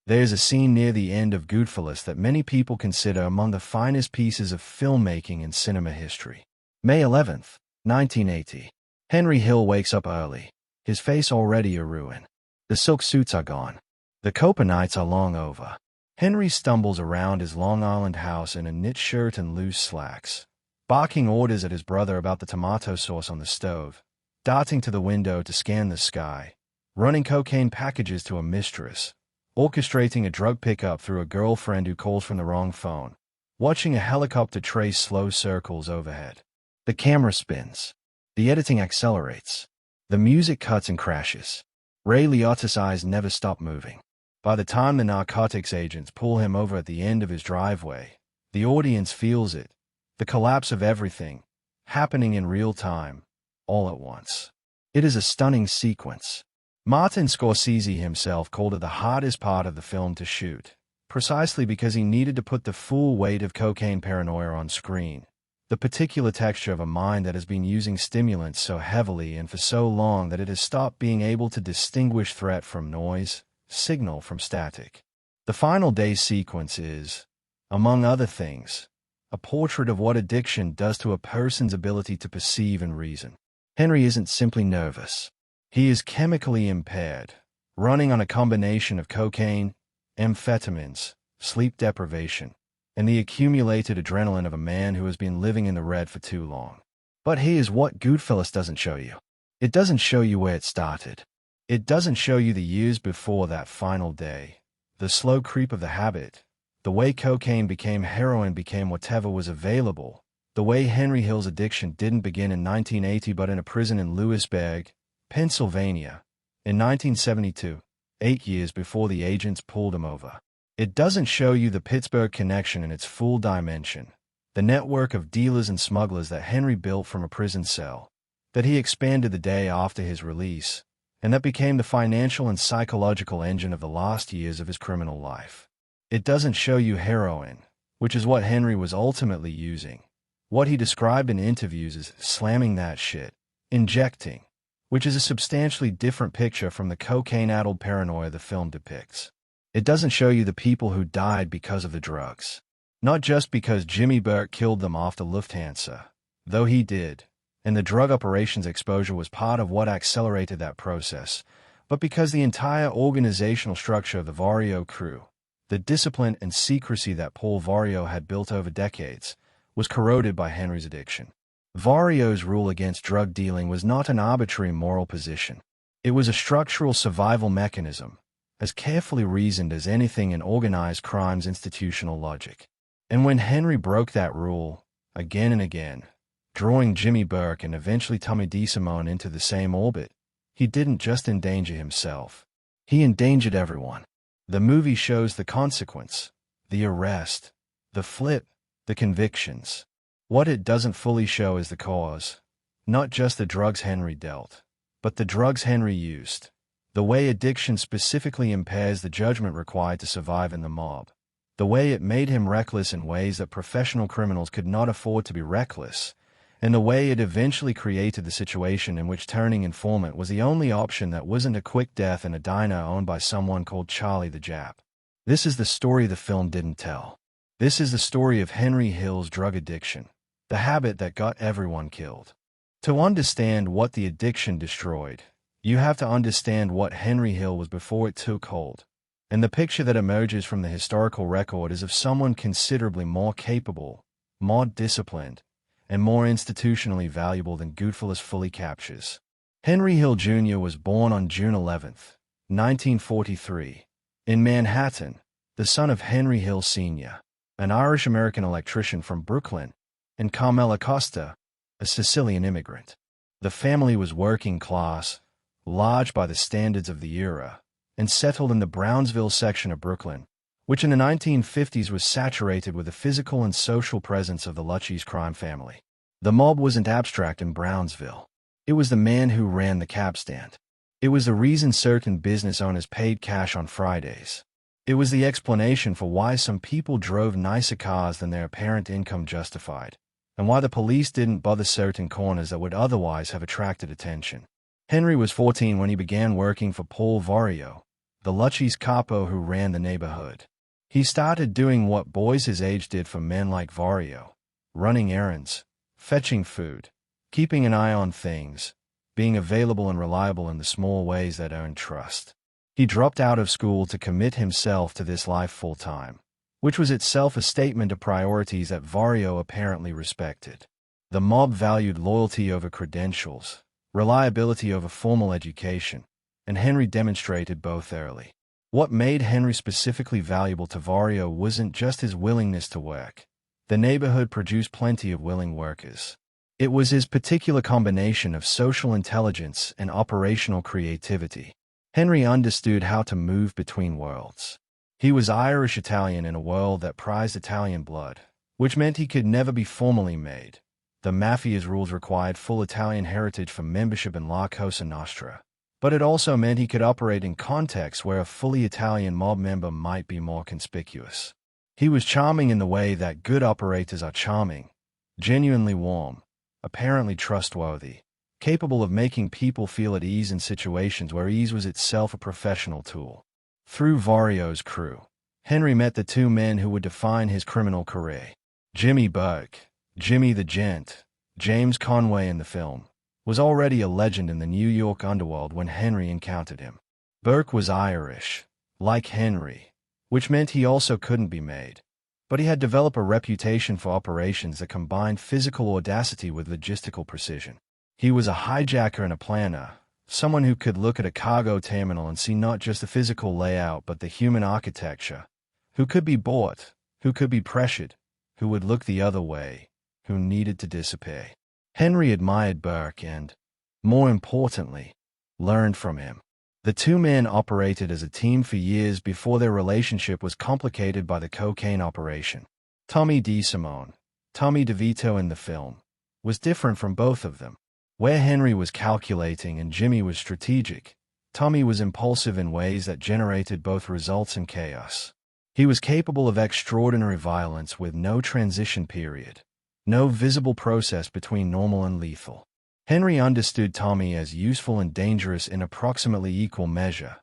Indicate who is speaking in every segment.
Speaker 1: There's a scene near the end of Goodfellas that many people consider among the finest pieces of filmmaking in cinema history. May 11th, 1980. Henry Hill wakes up early, his face already a ruin. The silk suits are gone. The Copa nights are long over. Henry stumbles around his Long Island house in a knit shirt and loose slacks, barking orders at his brother about the tomato sauce on the stove, darting to the window to scan the sky, running cocaine packages to a mistress, orchestrating a drug pickup through a girlfriend who calls from the wrong phone, watching a helicopter trace slow circles overhead. The camera spins. The editing accelerates. The music cuts and crashes. Ray Liotta's eyes never stop moving. By the time the narcotics agents pull him over at the end of his driveway, the audience feels it, the collapse of everything, happening in real time, all at once. It is a stunning sequence. Martin Scorsese himself called it the hardest part of the film to shoot, precisely because he needed to put the full weight of cocaine paranoia on screen, the particular texture of a mind that has been using stimulants so heavily and for so long that it has stopped being able to distinguish threat from noise, signal from static. The final day sequence is, among other things, a portrait of what addiction does to a person's ability to perceive and reason. Henry isn't simply nervous. He is chemically impaired, running on a combination of cocaine, amphetamines, sleep deprivation, and the accumulated adrenaline of a man who has been living in the red for too long. But here's what Goodfellas doesn't show you. It doesn't show you where it started. It doesn't show you the years before that final day, the slow creep of the habit, the way cocaine became heroin became whatever was available, the way Henry Hill's addiction didn't begin in 1980 but in a prison in Lewisburg, Pennsylvania, in 1972, 8 years before the agents pulled him over. It doesn't show you the Pittsburgh connection in its full dimension, the network of dealers and smugglers that Henry built from a prison cell, that he expanded the day after his release, and that became the financial and psychological engine of the last years of his criminal life. It doesn't show you heroin, which is what Henry was ultimately using, what he described in interviews as slamming that shit, injecting, which is a substantially different picture from the cocaine-addled paranoia the film depicts. It doesn't show you the people who died because of the drugs. Not just because Jimmy Burke killed them after Lufthansa, though he did, and the drug operations exposure was part of what accelerated that process, but because the entire organizational structure of the Vario crew, the discipline and secrecy that Paul Vario had built over decades, was corroded by Henry's addiction. Vario's rule against drug dealing was not an arbitrary moral position. It was a structural survival mechanism, as carefully reasoned as anything in organized crime's institutional logic. And when Henry broke that rule, again and again, drawing Jimmy Burke and eventually Tommy DeSimone into the same orbit, he didn't just endanger himself. He endangered everyone. The movie shows the consequence, the arrest, the flip, the convictions. What it doesn't fully show is the cause, not just the drugs Henry dealt, but the drugs Henry used, the way addiction specifically impairs the judgment required to survive in the mob, the way it made him reckless in ways that professional criminals could not afford to be reckless, and the way it eventually created the situation in which turning informant was the only option that wasn't a quick death in a diner owned by someone called Charlie the Jap. This is the story the film didn't tell. This is the story of Henry Hill's drug addiction, the habit that got everyone killed. To understand what the addiction destroyed, you have to understand what Henry Hill was before it took hold. And the picture that emerges from the historical record is of someone considerably more capable, more disciplined, and more institutionally valuable than Goodfellas fully captures. Henry Hill Jr. was born on June 11, 1943, in Manhattan, the son of Henry Hill Sr., an Irish-American electrician from Brooklyn, and Carmela Costa, a Sicilian immigrant. The family was working class, large by the standards of the era, and settled in the Brownsville section of Brooklyn, which in the 1950s was saturated with the physical and social presence of the Lucchese crime family. The mob wasn't abstract in Brownsville. It was the man who ran the cab stand. It was the reason certain business owners paid cash on Fridays. It was the explanation for why some people drove nicer cars than their apparent income justified, and why the police didn't bother certain corners that would otherwise have attracted attention. Henry was 14 when he began working for Paul Vario, the Lucchese capo who ran the neighborhood. He started doing what boys his age did for men like Vario: running errands, fetching food, keeping an eye on things, being available and reliable in the small ways that earned trust. He dropped out of school to commit himself to this life full-time, which was itself a statement of priorities that Vario apparently respected. The mob valued loyalty over credentials, reliability over formal education, and Henry demonstrated both early. What made Henry specifically valuable to Vario wasn't just his willingness to work. The neighborhood produced plenty of willing workers. It was his particular combination of social intelligence and operational creativity. Henry understood how to move between worlds. He was Irish-Italian in a world that prized Italian blood, which meant he could never be formally made. The mafia's rules required full Italian heritage for membership in La Cosa Nostra, but it also meant he could operate in contexts where a fully Italian mob member might be more conspicuous. He was charming in the way that good operators are charming, genuinely warm, apparently trustworthy, capable of making people feel at ease in situations where ease was itself a professional tool. Through Vario's crew, Henry met the two men who would define his criminal career. Jimmy Burke, Jimmy the Gent, James Conway in the film, was already a legend in the New York underworld when Henry encountered him. Burke was Irish, like Henry, which meant he also couldn't be made. But he had developed a reputation for operations that combined physical audacity with logistical precision. He was a hijacker and a planner, someone who could look at a cargo terminal and see not just the physical layout but the human architecture, who could be bought, who could be pressured, who would look the other way, who needed to disappear. Henry admired Burke and, more importantly, learned from him. The two men operated as a team for years before their relationship was complicated by the cocaine operation. Tommy DeSimone, Tommy DeVito in the film, was different from both of them. Where Henry was calculating and Jimmy was strategic, Tommy was impulsive in ways that generated both results and chaos. He was capable of extraordinary violence with no transition period, no visible process between normal and lethal. Henry understood Tommy as useful and dangerous in approximately equal measure,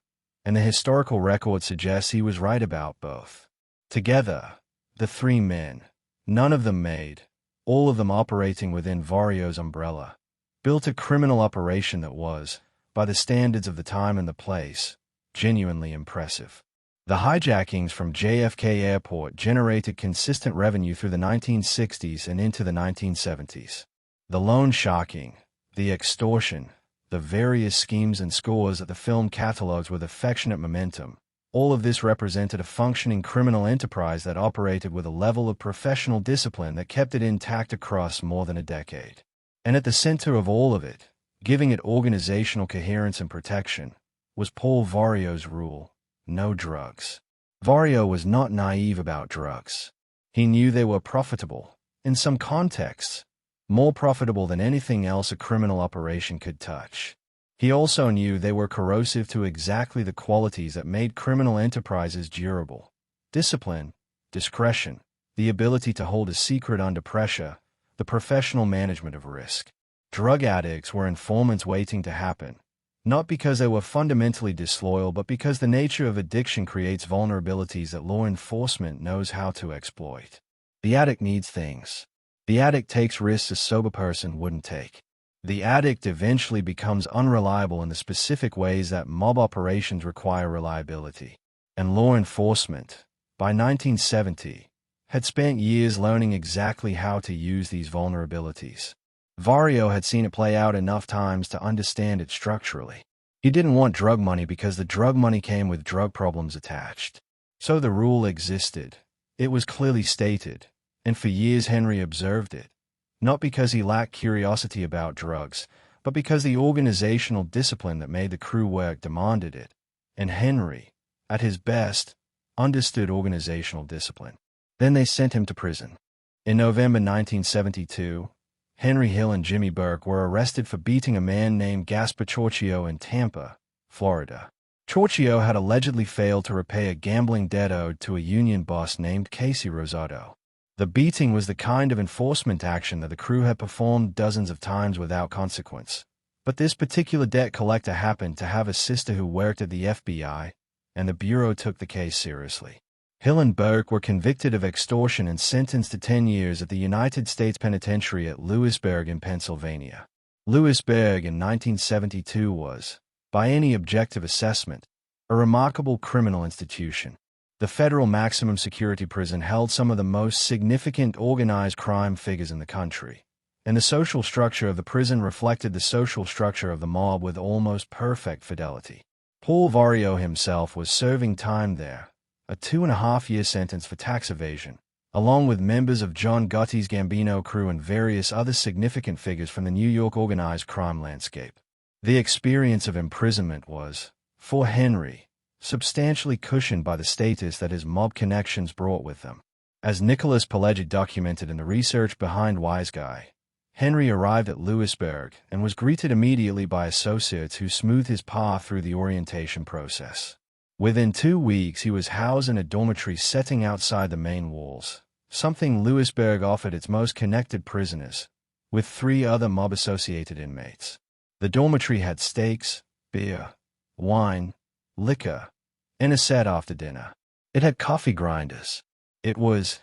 Speaker 1: and the historical record suggests he was right about both. Together, the three men, none of them made, all of them operating within Vario's umbrella, built a criminal operation that was, by the standards of the time and the place, genuinely impressive. The hijackings from JFK Airport generated consistent revenue through the 1960s and into the 1970s. The loan sharking, the extortion, the various schemes and scores that the film catalogs with affectionate momentum, all of this represented a functioning criminal enterprise that operated with a level of professional discipline that kept it intact across more than a decade. And at the center of all of it, giving it organizational coherence and protection, was Paul Vario's rule: no drugs. Vario was not naive about drugs. He knew they were profitable, in some contexts, more profitable than anything else a criminal operation could touch. He also knew they were corrosive to exactly the qualities that made criminal enterprises durable: discipline, discretion, the ability to hold a secret under pressure, the professional management of risk. Drug addicts were informants waiting to happen, not because they were fundamentally disloyal, but because the nature of addiction creates vulnerabilities that law enforcement knows how to exploit. The addict needs things. The addict takes risks a sober person wouldn't take. The addict eventually becomes unreliable in the specific ways that mob operations require reliability. And law enforcement, by 1970, had spent years learning exactly how to use these vulnerabilities. Vario had seen it play out enough times to understand it structurally. He didn't want drug money because the drug money came with drug problems attached. So the rule existed. It was clearly stated, and for years Henry observed it, not because he lacked curiosity about drugs, but because the organizational discipline that made the crew work demanded it. And Henry, at his best, understood organizational discipline. Then they sent him to prison. In November 1972, Henry Hill and Jimmy Burke were arrested for beating a man named Gaspar Chorchio in Tampa, Florida. Chorchio had allegedly failed to repay a gambling debt owed to a union boss named Casey Rosado. The beating was the kind of enforcement action that the crew had performed dozens of times without consequence. But this particular debt collector happened to have a sister who worked at the FBI, and the Bureau took the case seriously. Hill and Burke were convicted of extortion and sentenced to 10 years at the United States Penitentiary at Lewisburg in Pennsylvania. Lewisburg in 1972 was, by any objective assessment, a remarkable criminal institution. The federal maximum security prison held some of the most significant organized crime figures in the country, and the social structure of the prison reflected the social structure of the mob with almost perfect fidelity. Paul Vario himself was serving time there, a 2.5-year sentence for tax evasion, along with members of John Gotti's Gambino crew and various other significant figures from the New York organized crime landscape. The experience of imprisonment was, for Henry, substantially cushioned by the status that his mob connections brought with them. As Nicholas Pileggi documented in the research behind Wise Guy, Henry arrived at Lewisburg and was greeted immediately by associates who smoothed his path through the orientation process. Within 2 weeks, he was housed in a dormitory setting outside the main walls, something Lewisburg offered its most connected prisoners, with 3 other mob-associated inmates. The dormitory had steaks, beer, wine, liquor, and a set after dinner. It had coffee grinders. It was,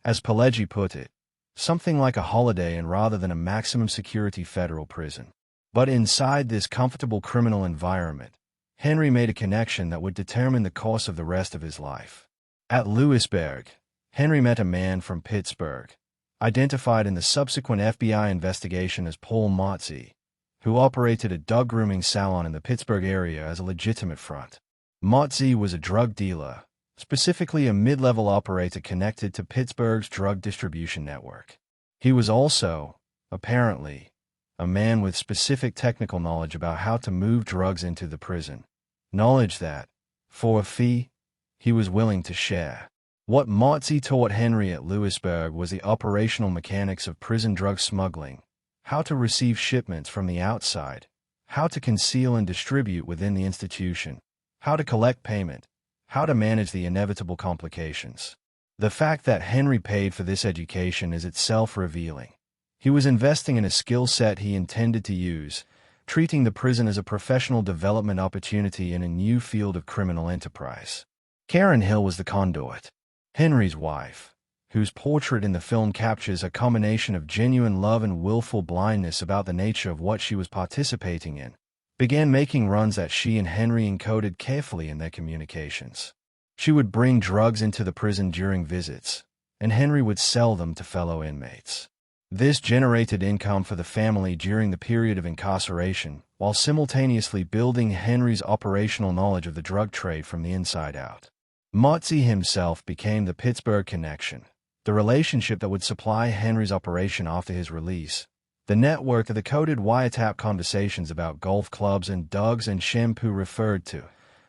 Speaker 1: as Pileggi put it, something like a holiday and rather than a maximum security federal prison. But inside this comfortable criminal environment, Henry made a connection that would determine the course of the rest of his life. At Lewisburg, Henry met a man from Pittsburgh, identified in the subsequent FBI investigation as Paul Motze, who operated a dog grooming salon in the Pittsburgh area as a legitimate front. Motze was a drug dealer, specifically a mid-level operator connected to Pittsburgh's drug distribution network. He was also, apparently, a man with specific technical knowledge about how to move drugs into the prison, knowledge that, for a fee, he was willing to share. What Motze taught Henry at Lewisburg was the operational mechanics of prison drug smuggling, how to receive shipments from the outside, how to conceal and distribute within the institution, how to collect payment, how to manage the inevitable complications. The fact that Henry paid for this education is itself revealing. He was investing in a skill set he intended to use, treating the prison as a professional development opportunity in a new field of criminal enterprise. Karen Hill was the conduit. Henry's wife, whose portrait in the film captures a combination of genuine love and willful blindness about the nature of what she was participating in, began making runs that she and Henry encoded carefully in their communications. She would bring drugs into the prison during visits, and Henry would sell them to fellow inmates. This generated income for the family during the period of incarceration, while simultaneously building Henry's operational knowledge of the drug trade from the inside out. Motze himself became the Pittsburgh connection, the relationship that would supply Henry's operation after his release, the network of the coded wiretap conversations about golf clubs and dogs and shampoo referred to,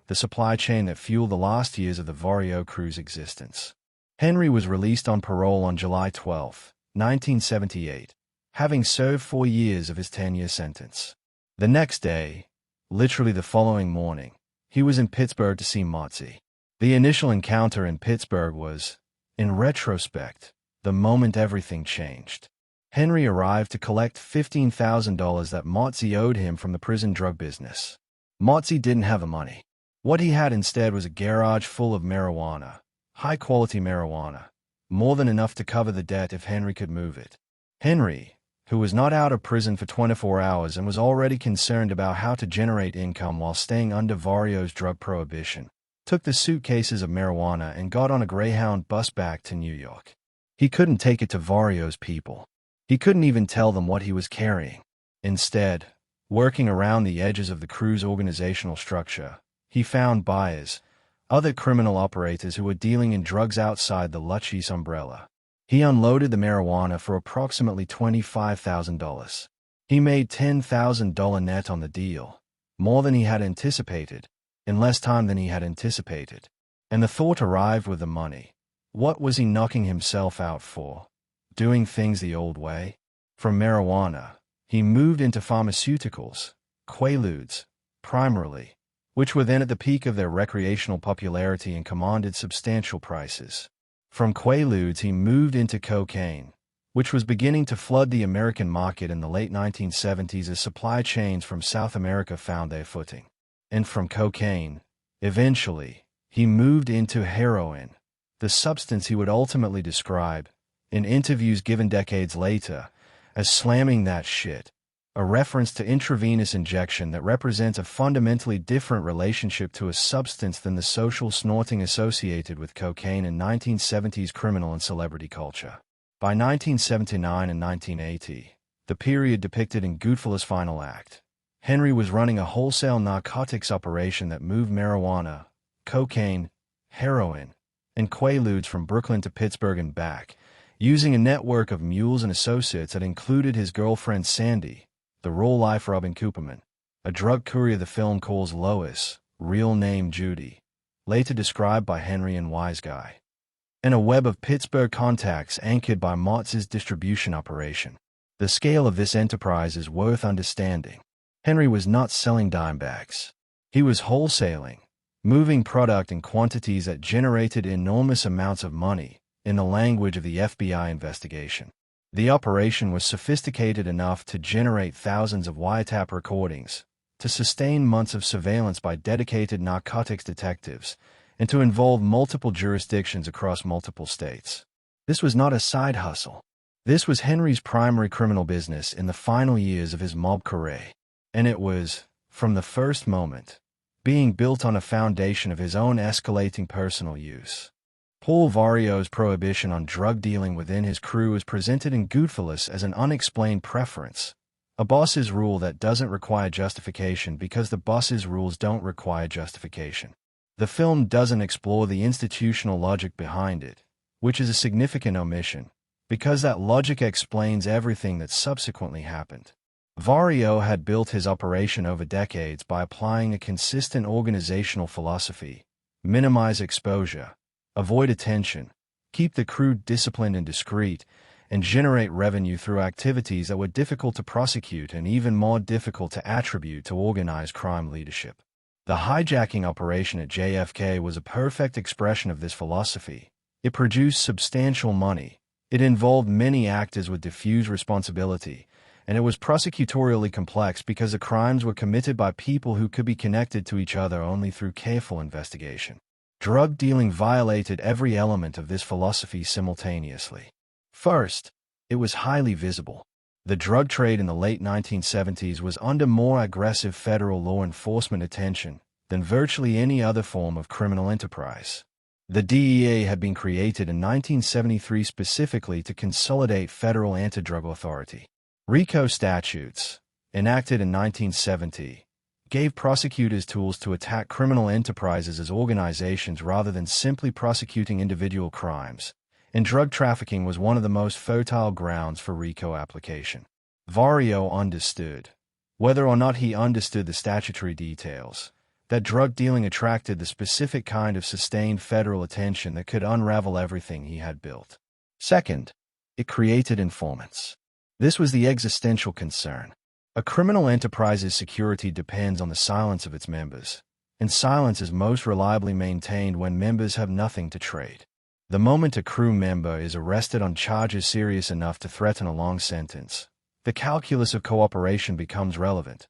Speaker 1: the supply chain that fueled the last years of the Vario crew's existence. Henry was released on parole on July 12, 1978, having served 4 years of his 10-year sentence. The next day, literally the following morning, he was in Pittsburgh to see Motze. The initial encounter in Pittsburgh was, in retrospect, the moment everything changed. Henry arrived to collect $15,000 that Motze owed him from the prison drug business. Motze didn't have the money. What he had instead was a garage full of marijuana, high-quality marijuana, more than enough to cover the debt if Henry could move it. Henry, who was not out of prison for 24 hours and was already concerned about how to generate income while staying under Vario's drug prohibition, took the suitcases of marijuana and got on a Greyhound bus back to New York. He couldn't take it to Vario's people. He couldn't even tell them what he was carrying. Instead, working around the edges of the crew's organizational structure, he found buyers, other criminal operators who were dealing in drugs outside the Luchis umbrella. He unloaded the marijuana for approximately $25,000. He made $10,000 net on the deal, more than he had anticipated, in less time than he had anticipated. And the thought arrived with the money. What was he knocking himself out for? Doing things the old way? From marijuana, he moved into pharmaceuticals, quaaludes, primarily, which were then at the peak of their recreational popularity and commanded substantial prices. From quaaludes he moved into cocaine, which was beginning to flood the American market in the late 1970s as supply chains from South America found their footing. And from cocaine, eventually, He moved into heroin, the substance he would ultimately describe, in interviews given decades later, as slamming that shit, a reference to intravenous injection that represents a fundamentally different relationship to a substance than the social snorting associated with cocaine in 1970s criminal and celebrity culture. By 1979 and 1980, the period depicted in Goodfellas' final act, Henry was running a wholesale narcotics operation that moved marijuana, cocaine, heroin, and quaaludes from Brooklyn to Pittsburgh and back, using a network of mules and associates that included his girlfriend Sandy, the real-life Robin Cooperman, a drug courier the film calls Lois, real name Judy, later described by Henry and Wise Guy, and a web of Pittsburgh contacts anchored by Motz's distribution operation. The scale of this enterprise is worth understanding. Henry was not selling dime bags. He was wholesaling, moving product in quantities that generated enormous amounts of money, in the language of the FBI investigation. The operation was sophisticated enough to generate thousands of wiretap recordings, to sustain months of surveillance by dedicated narcotics detectives, and to involve multiple jurisdictions across multiple states. This was not a side hustle. This was Henry's primary criminal business in the final years of his mob career, and it was, from the first moment, being built on a foundation of his own escalating personal use. Paul Vario's prohibition on drug dealing within his crew is presented in Goodfellas as an unexplained preference, a boss's rule that doesn't require justification because the boss's rules don't require justification. The film doesn't explore the institutional logic behind it, which is a significant omission, because that logic explains everything that subsequently happened. Vario had built his operation over decades by applying a consistent organizational philosophy: minimize exposure, avoid attention, keep the crew disciplined and discreet, and generate revenue through activities that were difficult to prosecute and even more difficult to attribute to organized crime leadership. The hijacking operation at JFK was a perfect expression of this philosophy. It produced substantial money, it involved many actors with diffuse responsibility, and it was prosecutorially complex because the crimes were committed by people who could be connected to each other only through careful investigation. Drug dealing violated every element of this philosophy simultaneously. First, it was highly visible. The drug trade in the late 1970s was under more aggressive federal law enforcement attention than virtually any other form of criminal enterprise. The DEA had been created in 1973 specifically to consolidate federal anti-drug authority. RICO statutes, enacted in 1970, gave prosecutors tools to attack criminal enterprises as organizations rather than simply prosecuting individual crimes, and drug trafficking was one of the most fertile grounds for RICO application. Vario understood, whether or not he understood the statutory details, that drug dealing attracted the specific kind of sustained federal attention that could unravel everything he had built. Second, it created informants. This was the existential concern. A criminal enterprise's security depends on the silence of its members, and silence is most reliably maintained when members have nothing to trade. The moment a crew member is arrested on charges serious enough to threaten a long sentence, the calculus of cooperation becomes relevant.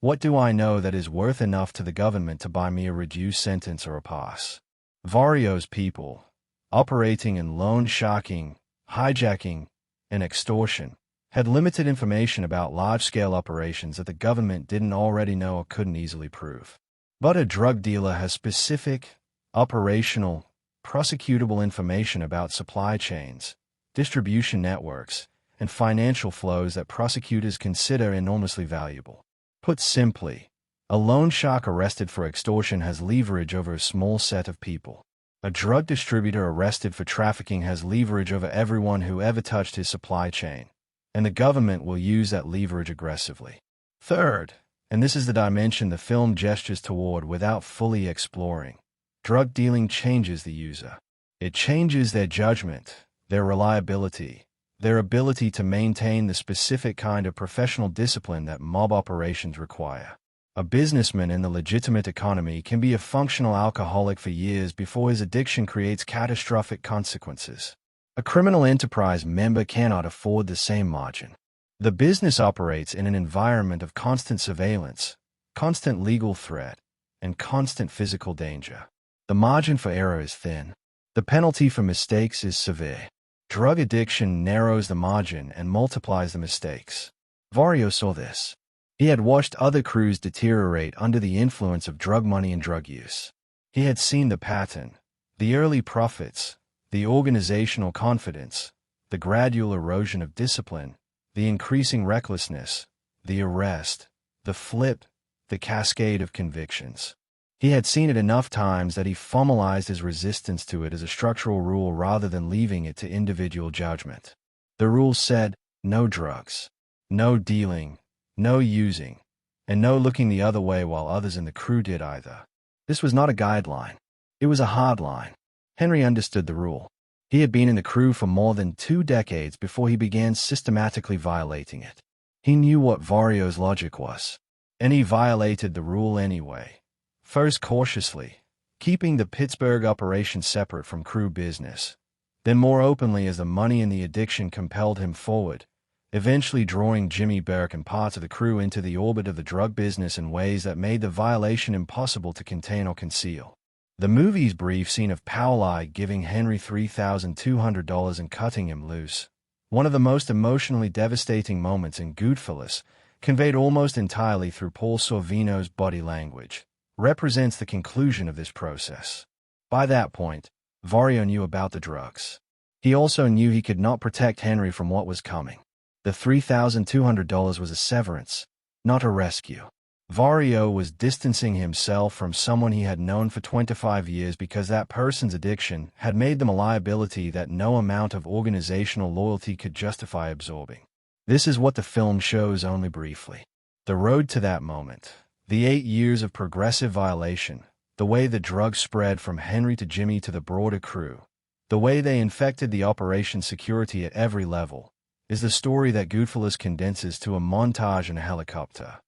Speaker 1: What do I know that is worth enough to the government to buy me a reduced sentence or a pass? Vario's people, operating in loan sharking, hijacking, and extortion, had limited information about large-scale operations that the government didn't already know or couldn't easily prove. But a drug dealer has specific, operational, prosecutable information about supply chains, distribution networks, and financial flows that prosecutors consider enormously valuable. Put simply, a loan shark arrested for extortion has leverage over a small set of people. A drug distributor arrested for trafficking has leverage over everyone who ever touched his supply chain, and the government will use that leverage aggressively. Third, and this is the dimension the film gestures toward without fully exploring, drug dealing changes the user. It changes their judgment, their reliability, their ability to maintain the specific kind of professional discipline that mob operations require. A businessman in the legitimate economy can be a functional alcoholic for years before his addiction creates catastrophic consequences. A criminal enterprise member cannot afford the same margin. The business operates in an environment of constant surveillance, constant legal threat, and constant physical danger. The margin for error is thin. The penalty for mistakes is severe. Drug addiction narrows the margin and multiplies the mistakes. Vario saw this. He had watched other crews deteriorate under the influence of drug money and drug use. He had seen the pattern, the early profits, the organizational confidence, the gradual erosion of discipline, the increasing recklessness, the arrest, the flip, the cascade of convictions. He had seen it enough times that he formalized his resistance to it as a structural rule rather than leaving it to individual judgment. The rule said, no drugs, no dealing, no using, and no looking the other way while others in the crew did either. This was not a guideline. It was a hard line. Henry understood the rule. He had been in the crew for more than 2 decades before he began systematically violating it. He knew what Vario's logic was, and he violated the rule anyway. First cautiously, keeping the Pittsburgh operation separate from crew business, then more openly as the money and the addiction compelled him forward, eventually drawing Jimmy Burke and parts of the crew into the orbit of the drug business in ways that made the violation impossible to contain or conceal. The movie's brief scene of Powell giving Henry $3,200 and cutting him loose, one of the most emotionally devastating moments in Goodfellas, conveyed almost entirely through Paul Sorvino's body language, represents the conclusion of this process. By that point, Vario knew about the drugs. He also knew he could not protect Henry from what was coming. The $3,200 was a severance, not a rescue. Vario was distancing himself from someone he had known for 25 years because that person's addiction had made them a liability that no amount of organizational loyalty could justify absorbing. This is what the film shows only briefly. The road to that moment, the 8 years of progressive violation, the way the drugs spread from Henry to Jimmy to the broader crew, the way they infected the operation's security at every level, is the story that Goodfellas condenses to a montage in a helicopter.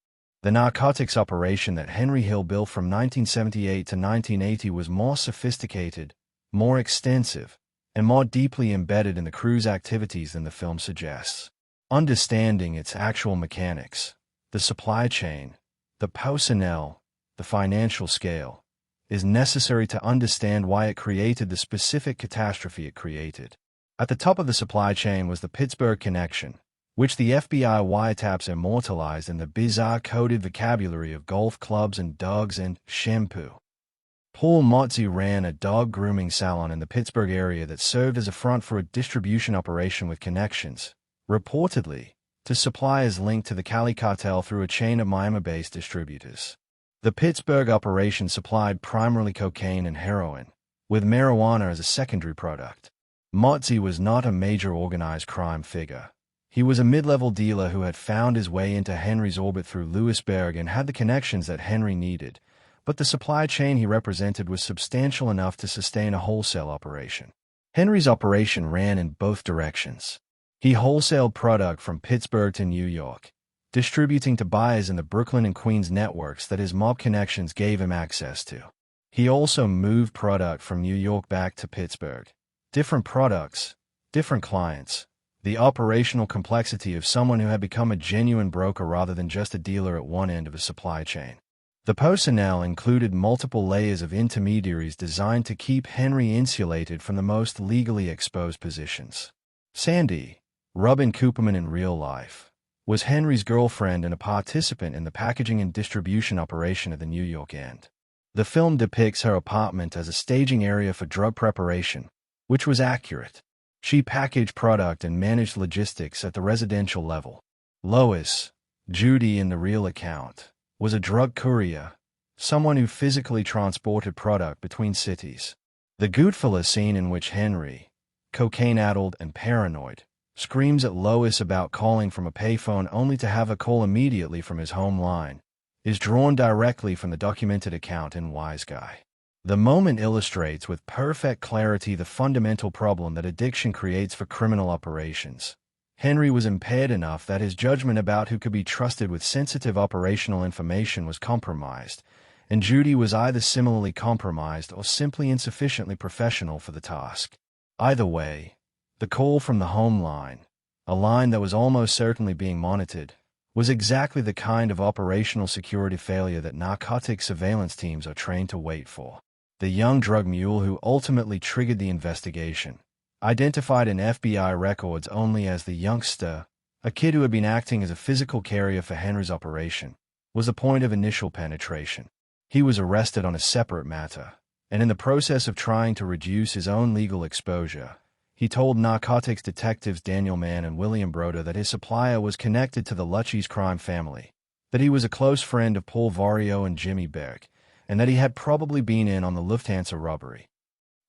Speaker 1: The narcotics operation that Henry Hill built from 1978 to 1980 was more sophisticated, more extensive, and more deeply embedded in the crew's activities than the film suggests. Understanding its actual mechanics, the supply chain, the personnel, the financial scale, is necessary to understand why it created the specific catastrophe it created. At the top of the supply chain was the Pittsburgh connection, which the FBI wiretaps immortalized in the bizarre coded vocabulary of golf clubs and dogs and shampoo. Paul Motzi ran a dog grooming salon in the Pittsburgh area that served as a front for a distribution operation with connections, reportedly, to suppliers linked to the Cali cartel through a chain of Miami-based distributors. The Pittsburgh operation supplied primarily cocaine and heroin, with marijuana as a secondary product. Motzi was not a major organized crime figure. He was a mid-level dealer who had found his way into Henry's orbit through Lewisburg and had the connections that Henry needed, but the supply chain he represented was substantial enough to sustain a wholesale operation. Henry's operation ran in both directions. He wholesaled product from Pittsburgh to New York, distributing to buyers in the Brooklyn and Queens networks that his mob connections gave him access to. He also moved product from New York back to Pittsburgh. Different products, different clients. The operational complexity of someone who had become a genuine broker rather than just a dealer at one end of a supply chain. The personnel included multiple layers of intermediaries designed to keep Henry insulated from the most legally exposed positions. Sandy, Robin Cooperman in real life, was Henry's girlfriend and a participant in the packaging and distribution operation at the New York end. The film depicts her apartment as a staging area for drug preparation, which was accurate. She packaged product and managed logistics at the residential level. Lois, Judy in the real account, was a drug courier, someone who physically transported product between cities. The Goodfellas scene in which Henry, cocaine-addled and paranoid, screams at Lois about calling from a payphone only to have a call immediately from his home line, is drawn directly from the documented account in Wise Guy. The moment illustrates with perfect clarity the fundamental problem that addiction creates for criminal operations. Henry was impaired enough that his judgment about who could be trusted with sensitive operational information was compromised, and Judy was either similarly compromised or simply insufficiently professional for the task. Either way, the call from the home line, a line that was almost certainly being monitored, was exactly the kind of operational security failure that narcotic surveillance teams are trained to wait for. the young drug mule who ultimately triggered the investigation, identified in FBI records only as the youngster, a kid who had been acting as a physical carrier for Henry's operation, was the point of initial penetration. He was arrested on a separate matter, and in the process of trying to reduce his own legal exposure, he told narcotics detectives Daniel Mann and William Broder that his supplier was connected to the Lucchese crime family, that he was a close friend of Paul Vario and Jimmy Burke, and that he had probably been in on the Lufthansa robbery.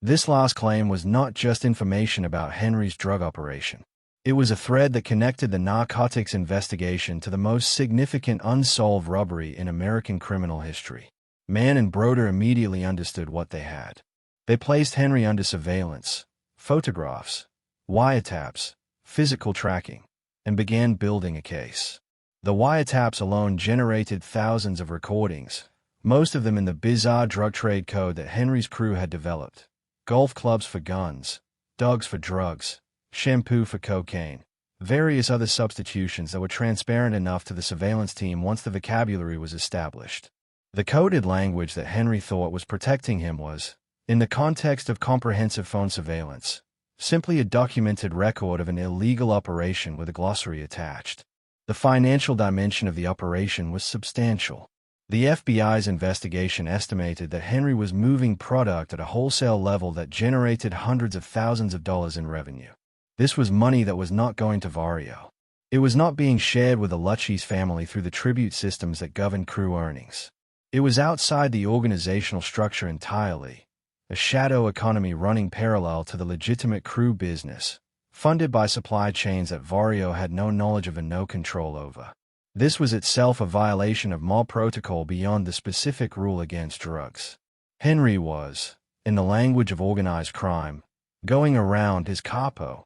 Speaker 1: This last claim was not just information about Henry's drug operation. It was a thread that connected the narcotics investigation to the most significant unsolved robbery in American criminal history. Mann and Broder immediately understood what they had. They placed Henry under surveillance, photographs, wiretaps, physical tracking, and began building a case. The wiretaps alone generated thousands of recordings, most of them in the bizarre drug trade code that Henry's crew had developed. Golf clubs for guns, dogs for drugs, shampoo for cocaine, various other substitutions that were transparent enough to the surveillance team once the vocabulary was established. The coded language that Henry thought was protecting him was, in the context of comprehensive phone surveillance, simply a documented record of an illegal operation with a glossary attached. The financial dimension of the operation was substantial. The FBI's investigation estimated that Henry was moving product at a wholesale level that generated hundreds of thousands of dollars in revenue. This was money that was not going to Vario. It was not being shared with the Lucchese family through the tribute systems that govern crew earnings. It was outside the organizational structure entirely, a shadow economy running parallel to the legitimate crew business, funded by supply chains that Vario had no knowledge of and no control over. This was itself a violation of mob protocol beyond the specific rule against drugs. Henry was, in the language of organized crime, going around his capo,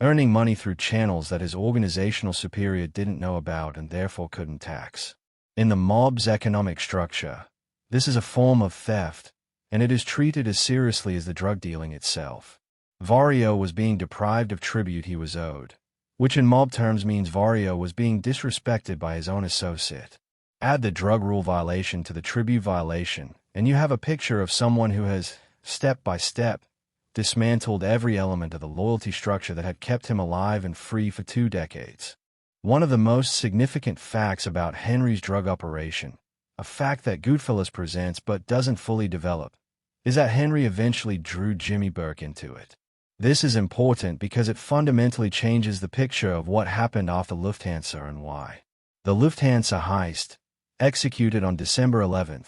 Speaker 1: earning money through channels that his organizational superior didn't know about and therefore couldn't tax. In the mob's economic structure, this is a form of theft, and it is treated as seriously as the drug dealing itself. Vario was being deprived of tribute he was owed, which in mob terms means Vario was being disrespected by his own associate. Add the drug rule violation to the tribute violation, and you have a picture of someone who has, step by step, dismantled every element of the loyalty structure that had kept him alive and free for 2 decades. One of the most significant facts about Henry's drug operation, a fact that Goodfellas presents but doesn't fully develop, is that Henry eventually drew Jimmy Burke into it. This is important because it fundamentally changes the picture of what happened after Lufthansa and why. The Lufthansa heist, executed on December 11,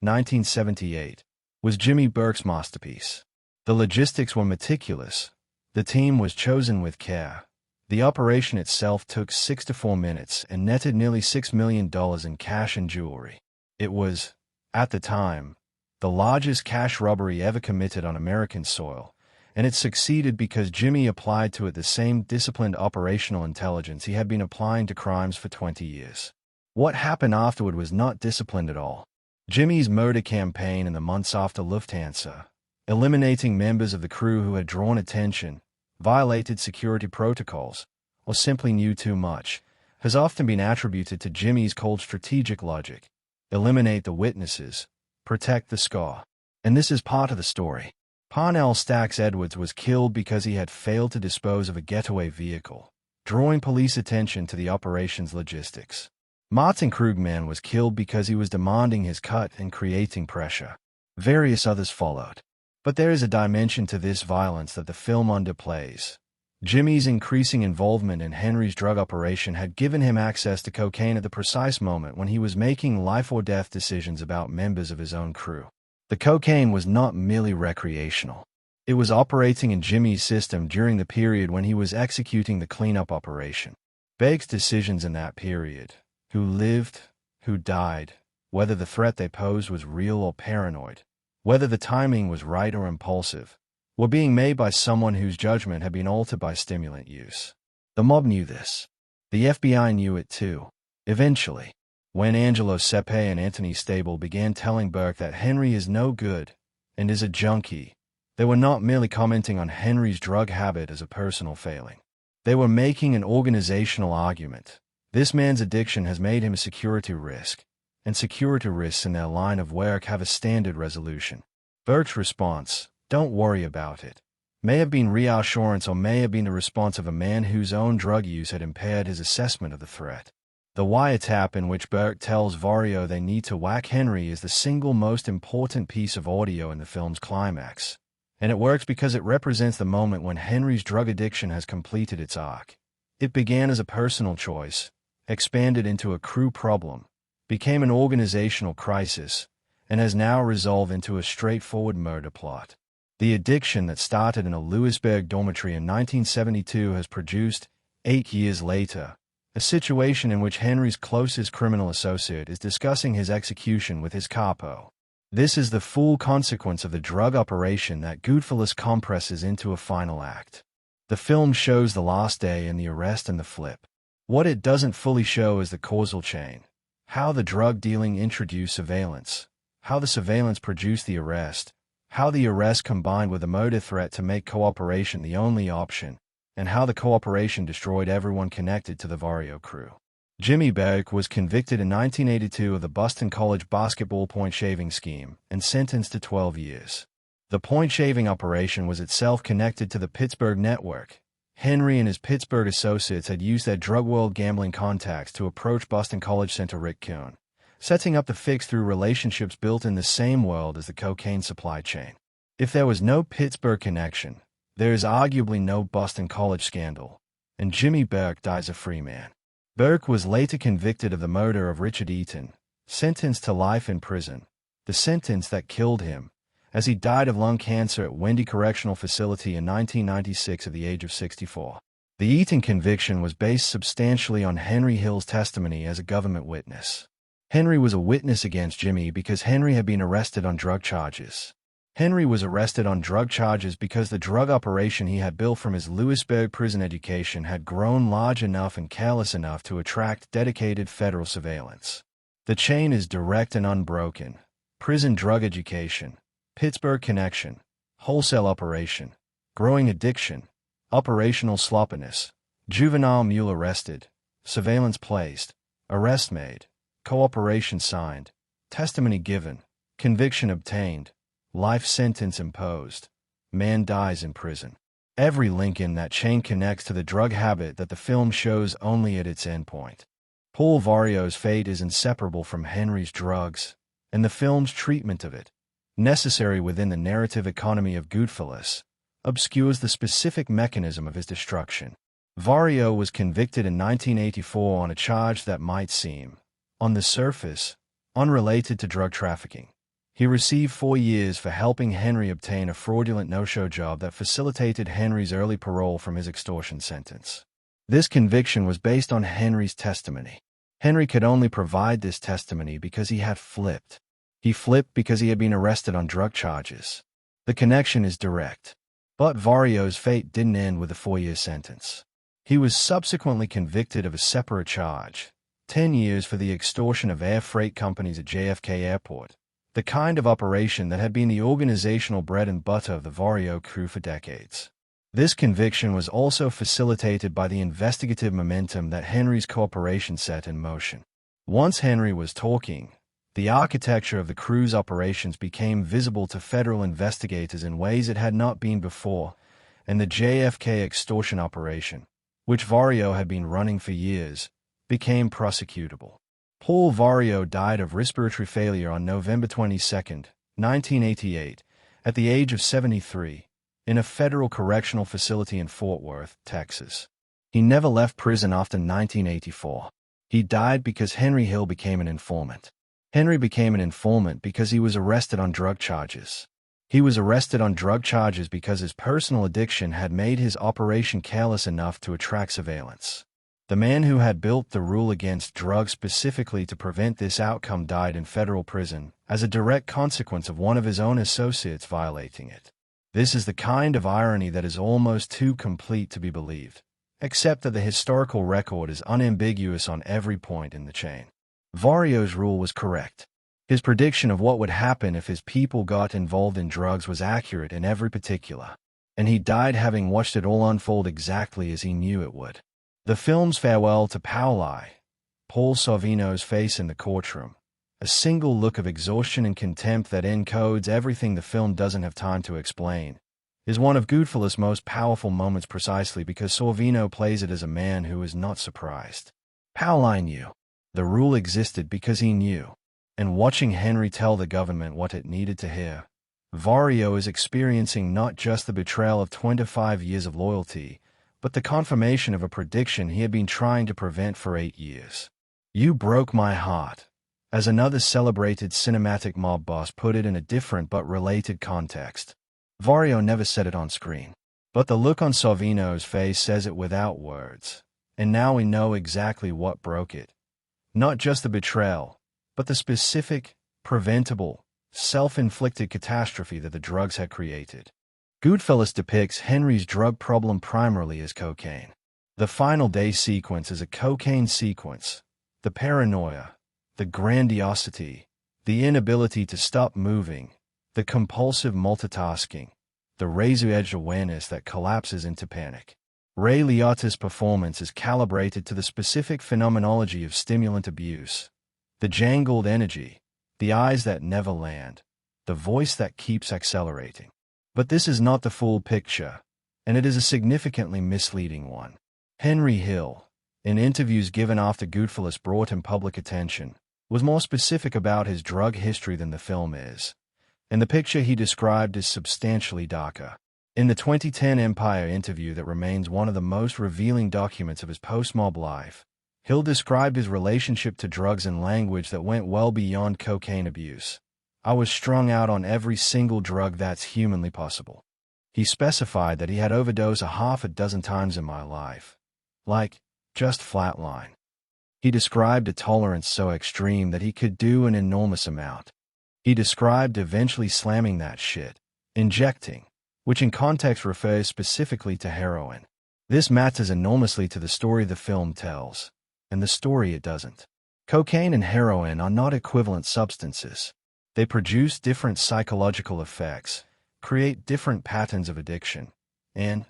Speaker 1: 1978, was Jimmy Burke's masterpiece. The logistics were meticulous. The team was chosen with care. The operation itself took 6 to 4 minutes and netted nearly $6 million in cash and jewelry. It was, at the time, the largest cash robbery ever committed on American soil, and it succeeded because Jimmy applied to it the same disciplined operational intelligence he had been applying to crimes for 20 years. What happened afterward was not disciplined at all. Jimmy's murder campaign in the months after Lufthansa, eliminating members of the crew who had drawn attention, violated security protocols, or simply knew too much, has often been attributed to Jimmy's cold strategic logic. Eliminate the witnesses, protect the score. And this is part of the story. Parnell Stacks Edwards was killed because he had failed to dispose of a getaway vehicle, drawing police attention to the operation's logistics. Martin Krugman was killed because he was demanding his cut and creating pressure. Various others followed. But there is a dimension to this violence that the film underplays. Jimmy's increasing involvement in Henry's drug operation had given him access to cocaine at the precise moment when he was making life-or-death decisions about members of his own crew. The cocaine was not merely recreational. It was operating in Jimmy's system during the period when he was executing the cleanup operation. Beg's decisions in that period, who lived, who died, whether the threat they posed was real or paranoid, whether the timing was right or impulsive, were being made by someone whose judgment had been altered by stimulant use. The mob knew this. The FBI knew it too. Eventually, when Angelo Sepe and Anthony Stable began telling Burke that Henry is no good and is a junkie, they were not merely commenting on Henry's drug habit as a personal failing. They were making an organizational argument. This man's addiction has made him a security risk, and security risks in their line of work have a standard resolution. Burke's response, "Don't worry about it," may have been reassurance or may have been the response of a man whose own drug use had impaired his assessment of the threat. The wiretap in which Burke tells Vario they need to whack Henry is the single most important piece of audio in the film's climax, and it works because it represents the moment when Henry's drug addiction has completed its arc. It began as a personal choice, expanded into a crew problem, became an organizational crisis, and has now resolved into a straightforward murder plot. The addiction that started in a Lewisburg dormitory in 1972 has produced, 8 years later, a situation in which Henry's closest criminal associate is discussing his execution with his capo. This is the full consequence of the drug operation that Goodfellas compresses into a final act. The film shows the last day and the arrest and the flip. What it doesn't fully show is the causal chain. How the drug dealing introduced surveillance. How the surveillance produced the arrest. How the arrest combined with a murder threat to make cooperation the only option. And how the cooperation destroyed everyone connected to the Vario crew. Jimmy Burke was convicted in 1982 of the Boston College basketball point-shaving scheme and sentenced to 12 years. The point-shaving operation was itself connected to the Pittsburgh network. Henry and his Pittsburgh associates had used their drug world gambling contacts to approach Boston College center Rick Kuhn, setting up the fix through relationships built in the same world as the cocaine supply chain. If there was no Pittsburgh connection, there is arguably no Boston College scandal, and Jimmy Burke dies a free man. Burke was later convicted of the murder of Richard Eaton, sentenced to life in prison, the sentence that killed him, as he died of lung cancer at Wendy Correctional Facility in 1996 at the age of 64. The Eaton conviction was based substantially on Henry Hill's testimony as a government witness. Henry was a witness against Jimmy because Henry had been arrested on drug charges. Henry was arrested on drug charges because the drug operation he had built from his Lewisburg prison education had grown large enough and careless enough to attract dedicated federal surveillance. The chain is direct and unbroken. Prison drug education, Pittsburgh connection, wholesale operation, growing addiction, operational sloppiness, juvenile mule arrested, surveillance placed, arrest made, cooperation signed, testimony given, conviction obtained, life sentence imposed, man dies in prison. Every link in that chain connects to the drug habit that the film shows only at its endpoint. Paul Vario's fate is inseparable from Henry's drugs, and the film's treatment of it, necessary within the narrative economy of Goodfellas, obscures the specific mechanism of his destruction. Vario was convicted in 1984 on a charge that might seem, on the surface, unrelated to drug trafficking. He received 4 years for helping Henry obtain a fraudulent no-show job that facilitated Henry's early parole from his extortion sentence. This conviction was based on Henry's testimony. Henry could only provide this testimony because he had flipped. He flipped because he had been arrested on drug charges. The connection is direct. But Vario's fate didn't end with a 4-year sentence. He was subsequently convicted of a separate charge, 10 years for the extortion of air freight companies at JFK Airport, the kind of operation that had been the organizational bread and butter of the Vario crew for decades. This conviction was also facilitated by the investigative momentum that Henry's cooperation set in motion. Once Henry was talking, the architecture of the crew's operations became visible to federal investigators in ways it had not been before, and the JFK extortion operation, which Vario had been running for years, became prosecutable. Paul Vario died of respiratory failure on November 22, 1988, at the age of 73, in a federal correctional facility in Fort Worth, Texas. He never left prison after 1984. He died because Henry Hill became an informant. Henry became an informant because he was arrested on drug charges. He was arrested on drug charges because his personal addiction had made his operation careless enough to attract surveillance. The man who had built the rule against drugs specifically to prevent this outcome died in federal prison as a direct consequence of one of his own associates violating it. This is the kind of irony that is almost too complete to be believed, except that the historical record is unambiguous on every point in the chain. Vario's rule was correct. His prediction of what would happen if his people got involved in drugs was accurate in every particular, and he died having watched it all unfold exactly as he knew it would. The film's farewell to Paul Sorvino's face in the courtroom, a single look of exhaustion and contempt that encodes everything the film doesn't have time to explain, is one of Goodfellas' most powerful moments precisely because Sorvino plays it as a man who is not surprised. Pauline knew. The rule existed because he knew. And watching Henry tell the government what it needed to hear, Vario is experiencing not just the betrayal of 25 years of loyalty, but the confirmation of a prediction he had been trying to prevent for 8 years. "You broke my heart," as another celebrated cinematic mob boss put it in a different but related context. Vario never said it on screen, but the look on Sorvino's face says it without words. And now we know exactly what broke it. Not just the betrayal, but the specific, preventable, self-inflicted catastrophe that the drugs had created. Goodfellas depicts Henry's drug problem primarily as cocaine. The final day sequence is a cocaine sequence. The paranoia, the grandiosity, the inability to stop moving, the compulsive multitasking, the razor-edge awareness that collapses into panic. Ray Liotta's performance is calibrated to the specific phenomenology of stimulant abuse. The jangled energy, the eyes that never land, the voice that keeps accelerating. But this is not the full picture, and it is a significantly misleading one. Henry Hill, in interviews given after Goodfellas brought him public attention, was more specific about his drug history than the film is, and the picture he described is substantially darker. In the 2010 Empire interview that remains one of the most revealing documents of his post-mob life, Hill described his relationship to drugs in language that went well beyond cocaine abuse. "I was strung out on every single drug that's humanly possible." He specified that he had overdosed a half a dozen times in my life. Like, just flatline. He described a tolerance so extreme that he could do an enormous amount. He described eventually slamming that shit, injecting, which in context refers specifically to heroin. This matters enormously to the story the film tells, and the story it doesn't. Cocaine and heroin are not equivalent substances. They produce different psychological effects, create different patterns of addiction, and,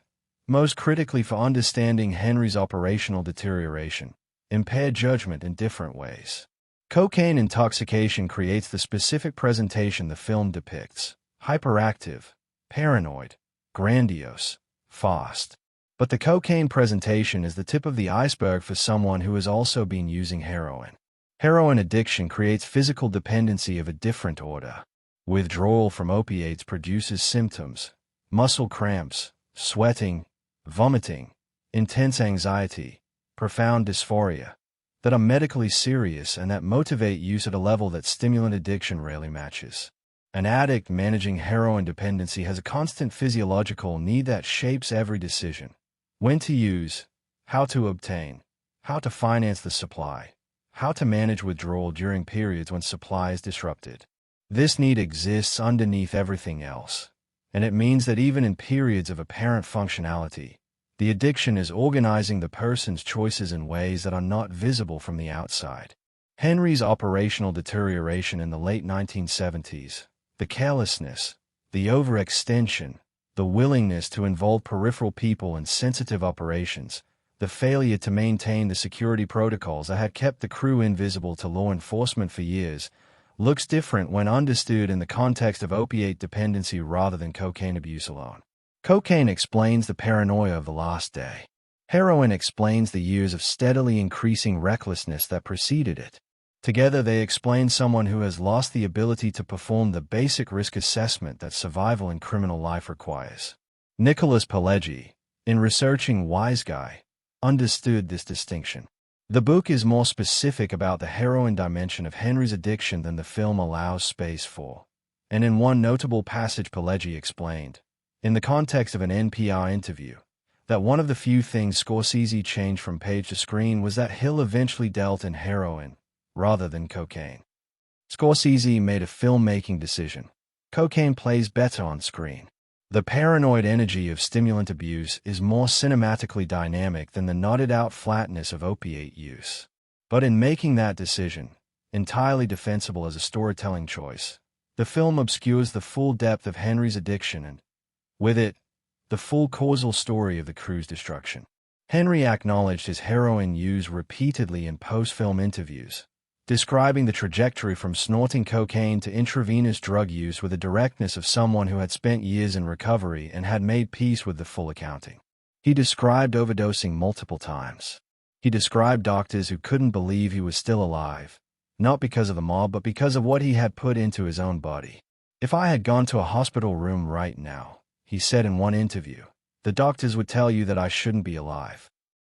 Speaker 1: most critically for understanding Henry's operational deterioration, impair judgment in different ways. Cocaine intoxication creates the specific presentation the film depicts: hyperactive, paranoid, grandiose, fast. But the cocaine presentation is the tip of the iceberg for someone who has also been using heroin. Heroin addiction creates physical dependency of a different order. Withdrawal from opiates produces symptoms: muscle cramps, sweating, vomiting, intense anxiety, profound dysphoria, that are medically serious and that motivate use at a level that stimulant addiction rarely matches. An addict managing heroin dependency has a constant physiological need that shapes every decision: when to use, how to obtain, how to finance the supply, how to manage withdrawal during periods when supply is disrupted. This need exists underneath everything else, and it means that even in periods of apparent functionality, the addiction is organizing the person's choices in ways that are not visible from the outside. Henry's operational deterioration in the late 1970s, the carelessness, the overextension, the willingness to involve peripheral people in sensitive operations, the failure to maintain the security protocols that had kept the crew invisible to law enforcement for years, looks different when understood in the context of opiate dependency rather than cocaine abuse alone. Cocaine explains the paranoia of the last day. Heroin explains the years of steadily increasing recklessness that preceded it. Together they explain someone who has lost the ability to perform the basic risk assessment that survival in criminal life requires. Nicholas Pileggi, in researching Wise Guy, understood this distinction. The book is more specific about the heroin dimension of Henry's addiction than the film allows space for. And in one notable passage Pileggi explained, in the context of an NPR interview, that one of the few things Scorsese changed from page to screen was that Hill eventually dealt in heroin, rather than cocaine. Scorsese made a filmmaking decision. Cocaine plays better on screen. The paranoid energy of stimulant abuse is more cinematically dynamic than the knotted-out flatness of opiate use. But in making that decision, entirely defensible as a storytelling choice, the film obscures the full depth of Henry's addiction and, with it, the full causal story of the crew's destruction. Henry acknowledged his heroin use repeatedly in post-film interviews, describing the trajectory from snorting cocaine to intravenous drug use with the directness of someone who had spent years in recovery and had made peace with the full accounting. He described overdosing multiple times. He described doctors who couldn't believe he was still alive, not because of the mob but because of what he had put into his own body. "If I had gone to a hospital room right now," he said in one interview, "the doctors would tell you that I shouldn't be alive."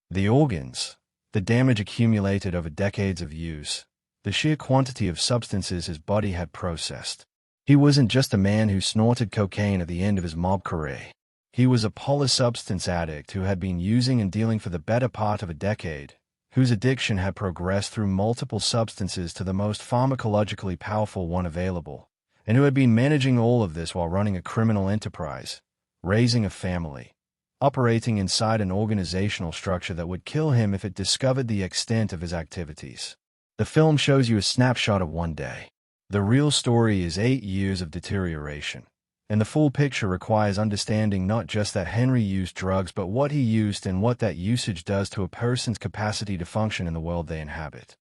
Speaker 1: The organs, the damage accumulated over decades of use, the sheer quantity of substances his body had processed. He wasn't just a man who snorted cocaine at the end of his mob career. He was a polysubstance addict who had been using and dealing for the better part of a decade, whose addiction had progressed through multiple substances to the most pharmacologically powerful one available, and who had been managing all of this while running a criminal enterprise, raising a family, operating inside an organizational structure that would kill him if it discovered the extent of his activities. The film shows you a snapshot of one day. The real story is 8 years of deterioration, and the full picture requires understanding not just that Henry used drugs but what he used and what that usage does to a person's capacity to function in the world they inhabit.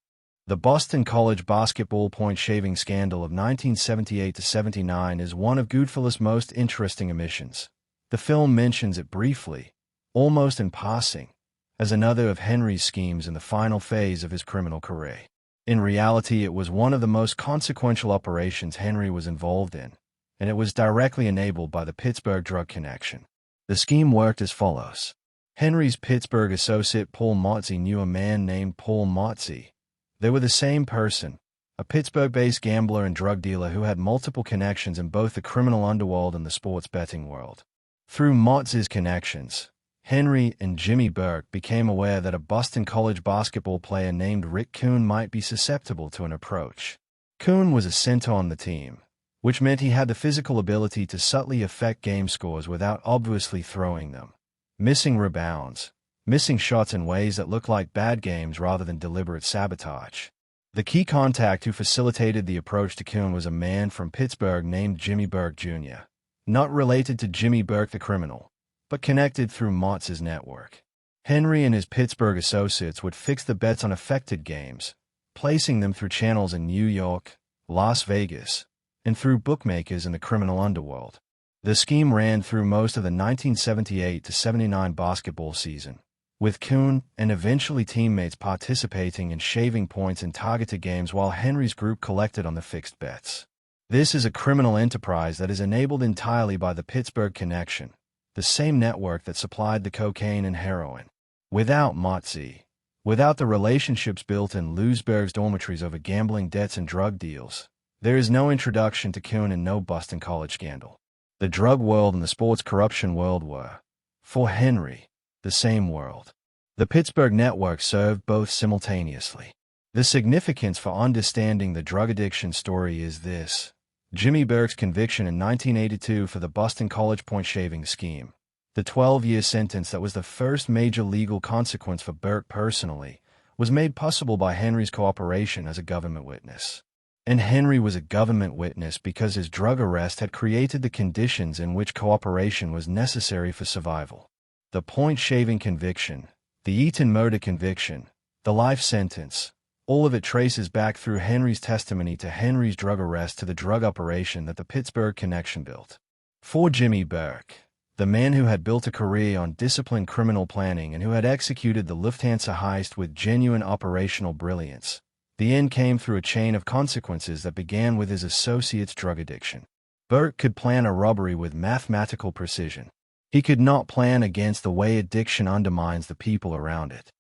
Speaker 1: The Boston College basketball point-shaving scandal of 1978-79 is one of Goodfellas' most interesting omissions. The film mentions it briefly, almost in passing, as another of Henry's schemes in the final phase of his criminal career. In reality, it was one of the most consequential operations Henry was involved in, and it was directly enabled by the Pittsburgh drug connection. The scheme worked as follows. Henry's Pittsburgh associate Paul Motze knew a man named Paul Motze. They were the same person, a Pittsburgh-based gambler and drug dealer who had multiple connections in both the criminal underworld and the sports betting world. Through Motze's connections, Henry and Jimmy Burke became aware that a Boston College basketball player named Rick Kuhn might be susceptible to an approach. Kuhn was a center on the team, which meant he had the physical ability to subtly affect game scores without obviously throwing them, missing rebounds, missing shots in ways that looked like bad games rather than deliberate sabotage. The key contact who facilitated the approach to Kuhn was a man from Pittsburgh named Jimmy Burke Jr., not related to Jimmy Burke the criminal, but connected through Motze's network. Henry and his Pittsburgh associates would fix the bets on affected games, placing them through channels in New York, Las Vegas, and through bookmakers in the criminal underworld. The scheme ran through most of the 1978-79 basketball season, with Kuhn and eventually teammates participating in shaving points in targeted games while Henry's group collected on the fixed bets. This is a criminal enterprise that is enabled entirely by the Pittsburgh connection, the same network that supplied the cocaine and heroin. Without Motze, without the relationships built in Lewisburg's dormitories over gambling debts and drug deals, there is no introduction to Kuhn and no Boston College scandal. The drug world and the sports corruption world were, for Henry, the same world. The Pittsburgh network served both simultaneously. The significance for understanding the drug addiction story is this: Jimmy Burke's conviction in 1982 for the Boston College point-shaving scheme, the 12-year sentence that was the first major legal consequence for Burke personally, was made possible by Henry's cooperation as a government witness. And Henry was a government witness because his drug arrest had created the conditions in which cooperation was necessary for survival. The point-shaving conviction, the Eaton murder conviction, the life sentence, all of it traces back through Henry's testimony to Henry's drug arrest to the drug operation that the Pittsburgh connection built. For Jimmy Burke, the man who had built a career on disciplined criminal planning and who had executed the Lufthansa heist with genuine operational brilliance, the end came through a chain of consequences that began with his associate's drug addiction. Burke could plan a robbery with mathematical precision. He could not plan against the way addiction undermines the people around it.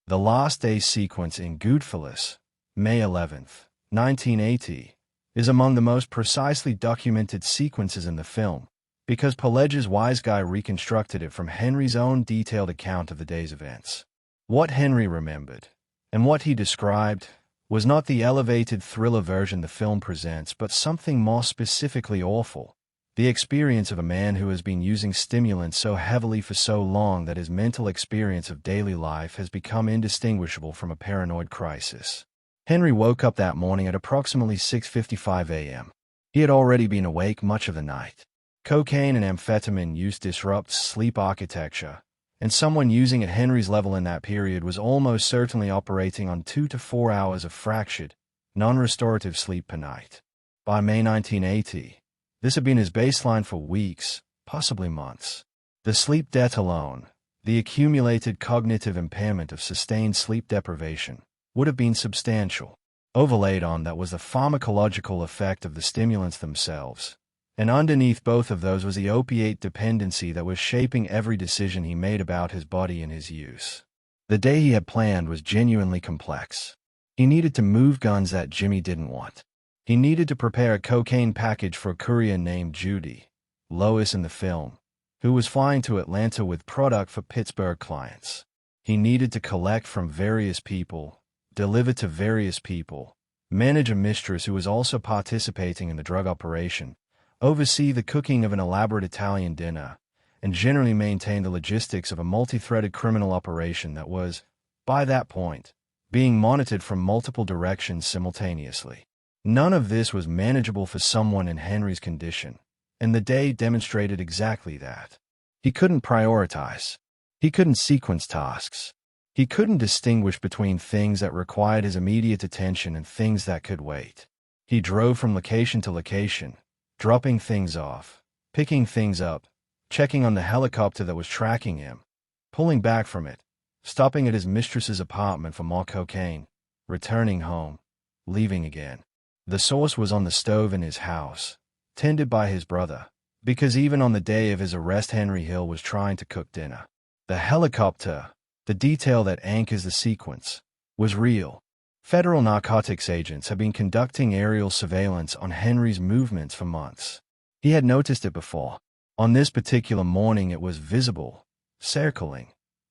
Speaker 1: The last day sequence in Goodfellas, May 11, 1980, is among the most precisely documented sequences in the film, because Pileggi's wise guy reconstructed it from Henry's own detailed account of the day's events. What Henry remembered, and what he described, was not the elevated thriller version the film presents, but something more specifically awful: the experience of a man who has been using stimulants so heavily for so long that his mental experience of daily life has become indistinguishable from a paranoid crisis. Henry woke up that morning at approximately 6:55 a.m. He had already been awake much of the night. Cocaine and amphetamine use disrupts sleep architecture, and someone using at Henry's level in that period was almost certainly operating on 2 to 4 hours of fractured, non-restorative sleep per night. By May 1980, this had been his baseline for weeks, possibly months. The sleep debt alone, the accumulated cognitive impairment of sustained sleep deprivation, would have been substantial. Overlaid on that was the pharmacological effect of the stimulants themselves, and underneath both of those was the opiate dependency that was shaping every decision he made about his body and his use. The day he had planned was genuinely complex. He needed to move guns that Jimmy didn't want. He needed to prepare a cocaine package for a courier named Judy, Lois in the film, who was flying to Atlanta with product for Pittsburgh clients. He needed to collect from various people, deliver to various people, manage a mistress who was also participating in the drug operation, oversee the cooking of an elaborate Italian dinner, and generally maintain the logistics of a multi-threaded criminal operation that was, by that point, being monitored from multiple directions simultaneously. None of this was manageable for someone in Henry's condition, and the day demonstrated exactly that. He couldn't prioritize. He couldn't sequence tasks. He couldn't distinguish between things that required his immediate attention and things that could wait. He drove from location to location, dropping things off, picking things up, checking on the helicopter that was tracking him, pulling back from it, stopping at his mistress's apartment for more cocaine, returning home, leaving again. The source was on the stove in his house, tended by his brother, because even on the day of his arrest Henry Hill was trying to cook dinner. The helicopter, the detail that anchors the sequence, was real. Federal narcotics agents had been conducting aerial surveillance on Henry's movements for months. He had noticed it before. On this particular morning it was visible, circling,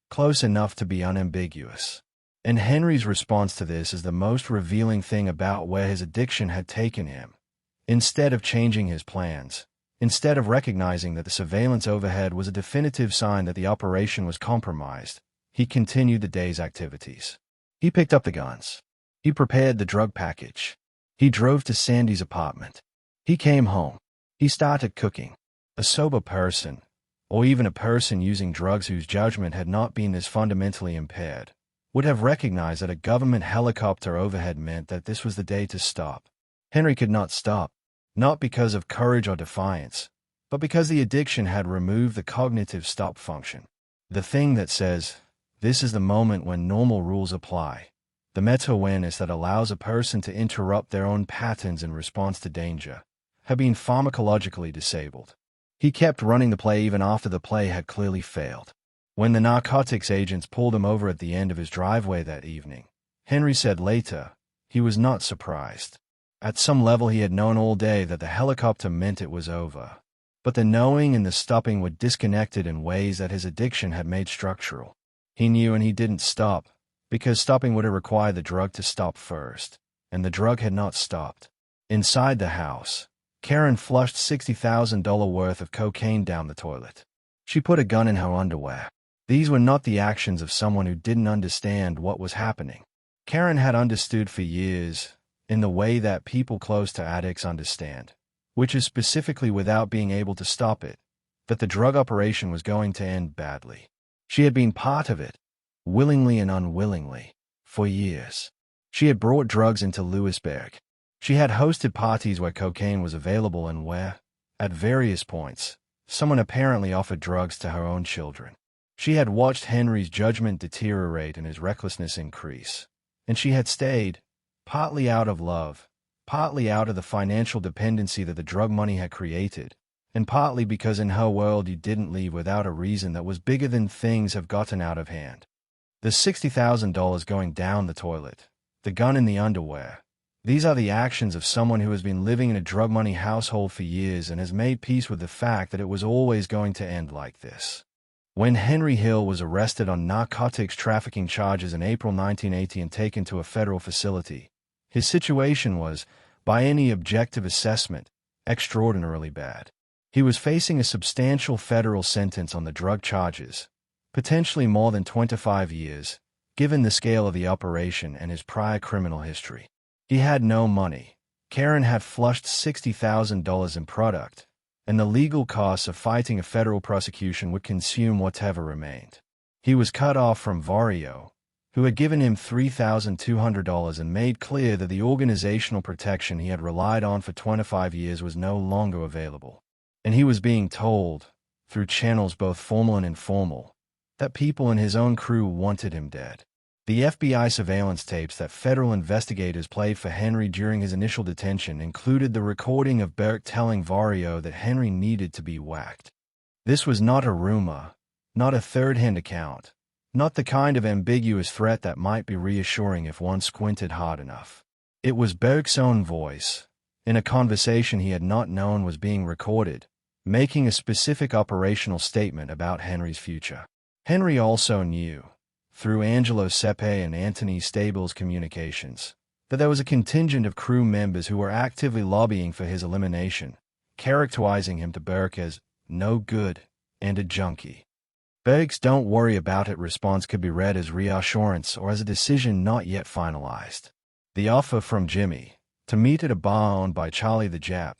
Speaker 1: close enough to be unambiguous. And Henry's response to this is the most revealing thing about where his addiction had taken him. Instead of changing his plans, instead of recognizing that the surveillance overhead was a definitive sign that the operation was compromised, he continued the day's activities. He picked up the guns. He prepared the drug package. He drove to Sandy's apartment. He came home. He started cooking. A sober person, or even a person using drugs whose judgment had not been this fundamentally impaired, would have recognized that a government helicopter overhead meant that this was the day to stop. Henry could not stop, not because of courage or defiance, but because the addiction had removed the cognitive stop function. The thing that says, this is the moment when normal rules apply. The meta-awareness that allows a person to interrupt their own patterns in response to danger, had been pharmacologically disabled. He kept running the play even after the play had clearly failed. When the narcotics agents pulled him over at the end of his driveway that evening, Henry said later, he was not surprised. At some level he had known all day that the helicopter meant it was over. But the knowing and the stopping were disconnected in ways that his addiction had made structural. He knew and he didn't stop, because stopping would have required the drug to stop first, and the drug had not stopped. Inside the house, Karen flushed $60,000 worth of cocaine down the toilet. She put a gun in her underwear. These were not the actions of someone who didn't understand what was happening. Karen had understood for years, in the way that people close to addicts understand, which is specifically without being able to stop it, that the drug operation was going to end badly. She had been part of it, willingly and unwillingly, for years. She had brought drugs into Lewisburg. She had hosted parties where cocaine was available and where, at various points, someone apparently offered drugs to her own children. She had watched Henry's judgment deteriorate and his recklessness increase. And she had stayed, partly out of love, partly out of the financial dependency that the drug money had created, and partly because in her world you didn't leave without a reason that was bigger than things have gotten out of hand. The $60,000 going down the toilet, the gun in the underwear, these are the actions of someone who has been living in a drug money household for years and has made peace with the fact that it was always going to end like this. When Henry Hill was arrested on narcotics trafficking charges in April 1980 and taken to a federal facility, his situation was, by any objective assessment, extraordinarily bad. He was facing a substantial federal sentence on the drug charges, potentially more than 25 years, given the scale of the operation and his prior criminal history. He had no money. Karen had flushed $60,000 in product, and the legal costs of fighting a federal prosecution would consume whatever remained. He was cut off from Vario, who had given him $3,200 and made clear that the organizational protection he had relied on for 25 years was no longer available. And he was being told, through channels both formal and informal, that people in his own crew wanted him dead. The FBI surveillance tapes that federal investigators played for Henry during his initial detention included the recording of Burke telling Vario that Henry needed to be whacked. This was not a rumor, not a third-hand account, not the kind of ambiguous threat that might be reassuring if one squinted hard enough. It was Burke's own voice, in a conversation he had not known was being recorded, making a specific operational statement about Henry's future. Henry also knew, through Angelo Sepe and Anthony Stable's communications, that there was a contingent of crew members who were actively lobbying for his elimination, characterizing him to Burke as no good and a junkie. Burke's "don't worry about it" response could be read as reassurance or as a decision not yet finalized. The offer from Jimmy, to meet at a bar owned by Charlie the Jap,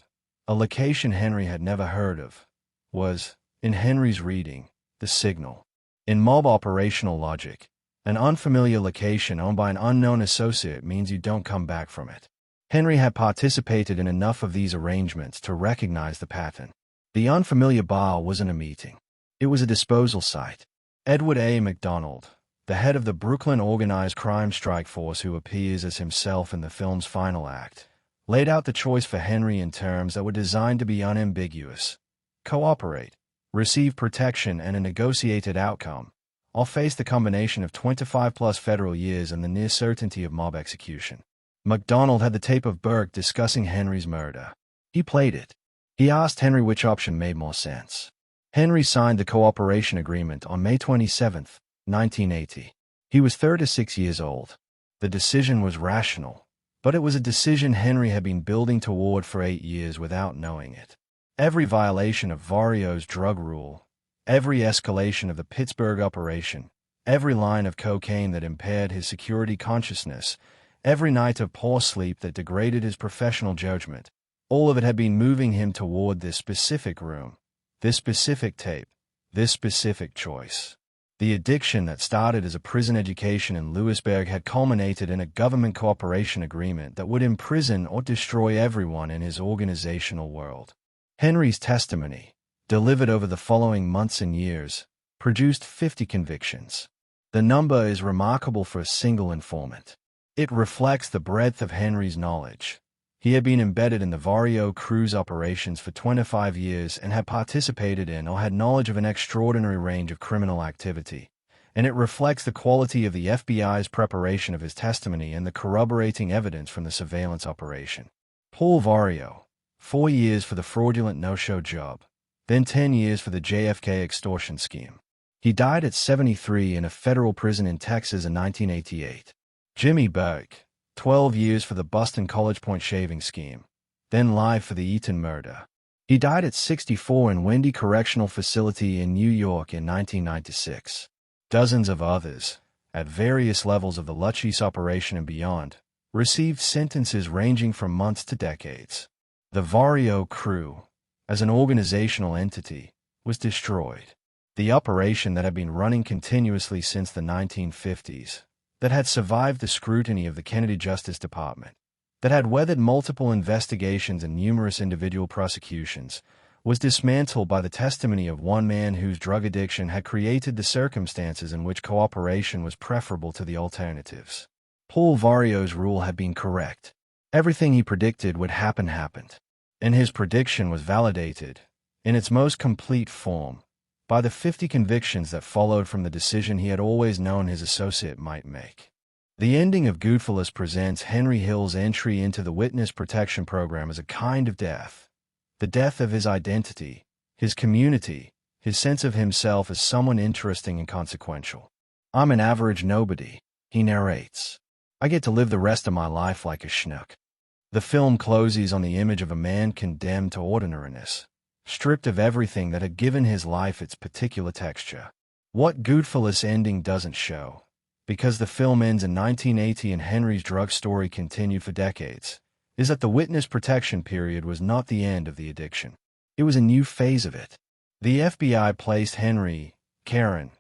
Speaker 1: a location Henry had never heard of, was, in Henry's reading, the signal. In mob operational logic, an unfamiliar location owned by an unknown associate means you don't come back from it. Henry had participated in enough of these arrangements to recognize the pattern. The unfamiliar bar wasn't a meeting. It was a disposal site. Edward A. McDonald, the head of the Brooklyn organized crime strike force who appears as himself in the film's final act, laid out the choice for Henry in terms that were designed to be unambiguous: cooperate, receive protection and a negotiated outcome, or face the combination of 25-plus federal years and the near certainty of mob execution. McDonald had the tape of Burke discussing Henry's murder. He played it. He asked Henry which option made more sense. Henry signed the cooperation agreement on May 27, 1980. He was 36 years old. The decision was rational, but it was a decision Henry had been building toward for 8 years without knowing it. Every violation of Vario's drug rule, every escalation of the Pittsburgh operation, every line of cocaine that impaired his security consciousness, every night of poor sleep that degraded his professional judgment, all of it had been moving him toward this specific room, this specific tape, this specific choice. The addiction that started as a prison education in Lewisburg had culminated in a government cooperation agreement that would imprison or destroy everyone in his organizational world. Henry's testimony, delivered over the following months and years, produced 50 convictions. The number is remarkable for a single informant. It reflects the breadth of Henry's knowledge. He had been embedded in the Vario cruise operations for 25 years and had participated in or had knowledge of an extraordinary range of criminal activity, and it reflects the quality of the FBI's preparation of his testimony and the corroborating evidence from the surveillance operation. Paul Vario, 4 years for the fraudulent no-show job, then 10 years for the JFK extortion scheme. He died at 73 in a federal prison in Texas in 1988. Jimmy Burke, 12 years for the Boston College Point shaving scheme, then live for the Eaton murder. He died at 64 in Wendy Correctional Facility in New York in 1996. Dozens of others, at various levels of the Luchese operation and beyond, received sentences ranging from months to decades. The Vario crew, as an organizational entity, was destroyed. The operation that had been running continuously since the 1950s, that had survived the scrutiny of the Kennedy Justice Department, that had weathered multiple investigations and numerous individual prosecutions, was dismantled by the testimony of one man whose drug addiction had created the circumstances in which cooperation was preferable to the alternatives. Paul Vario's rule had been correct. Everything he predicted would happen happened, and his prediction was validated, in its most complete form, by the 50 convictions that followed from the decision he had always known his associate might make. The ending of Goodfellas presents Henry Hill's entry into the witness protection program as a kind of death, the death of his identity, his community, his sense of himself as someone interesting and consequential. "I'm an average nobody," he narrates. "I get to live the rest of my life like a schnook." The film closes on the image of a man condemned to ordinariness, stripped of everything that had given his life its particular texture. What Goodfellas' ending doesn't show, because the film ends in 1980 and Henry's drug story continued for decades, is that the witness protection period was not the end of the addiction. It was a new phase of it. The FBI placed Henry, Karen,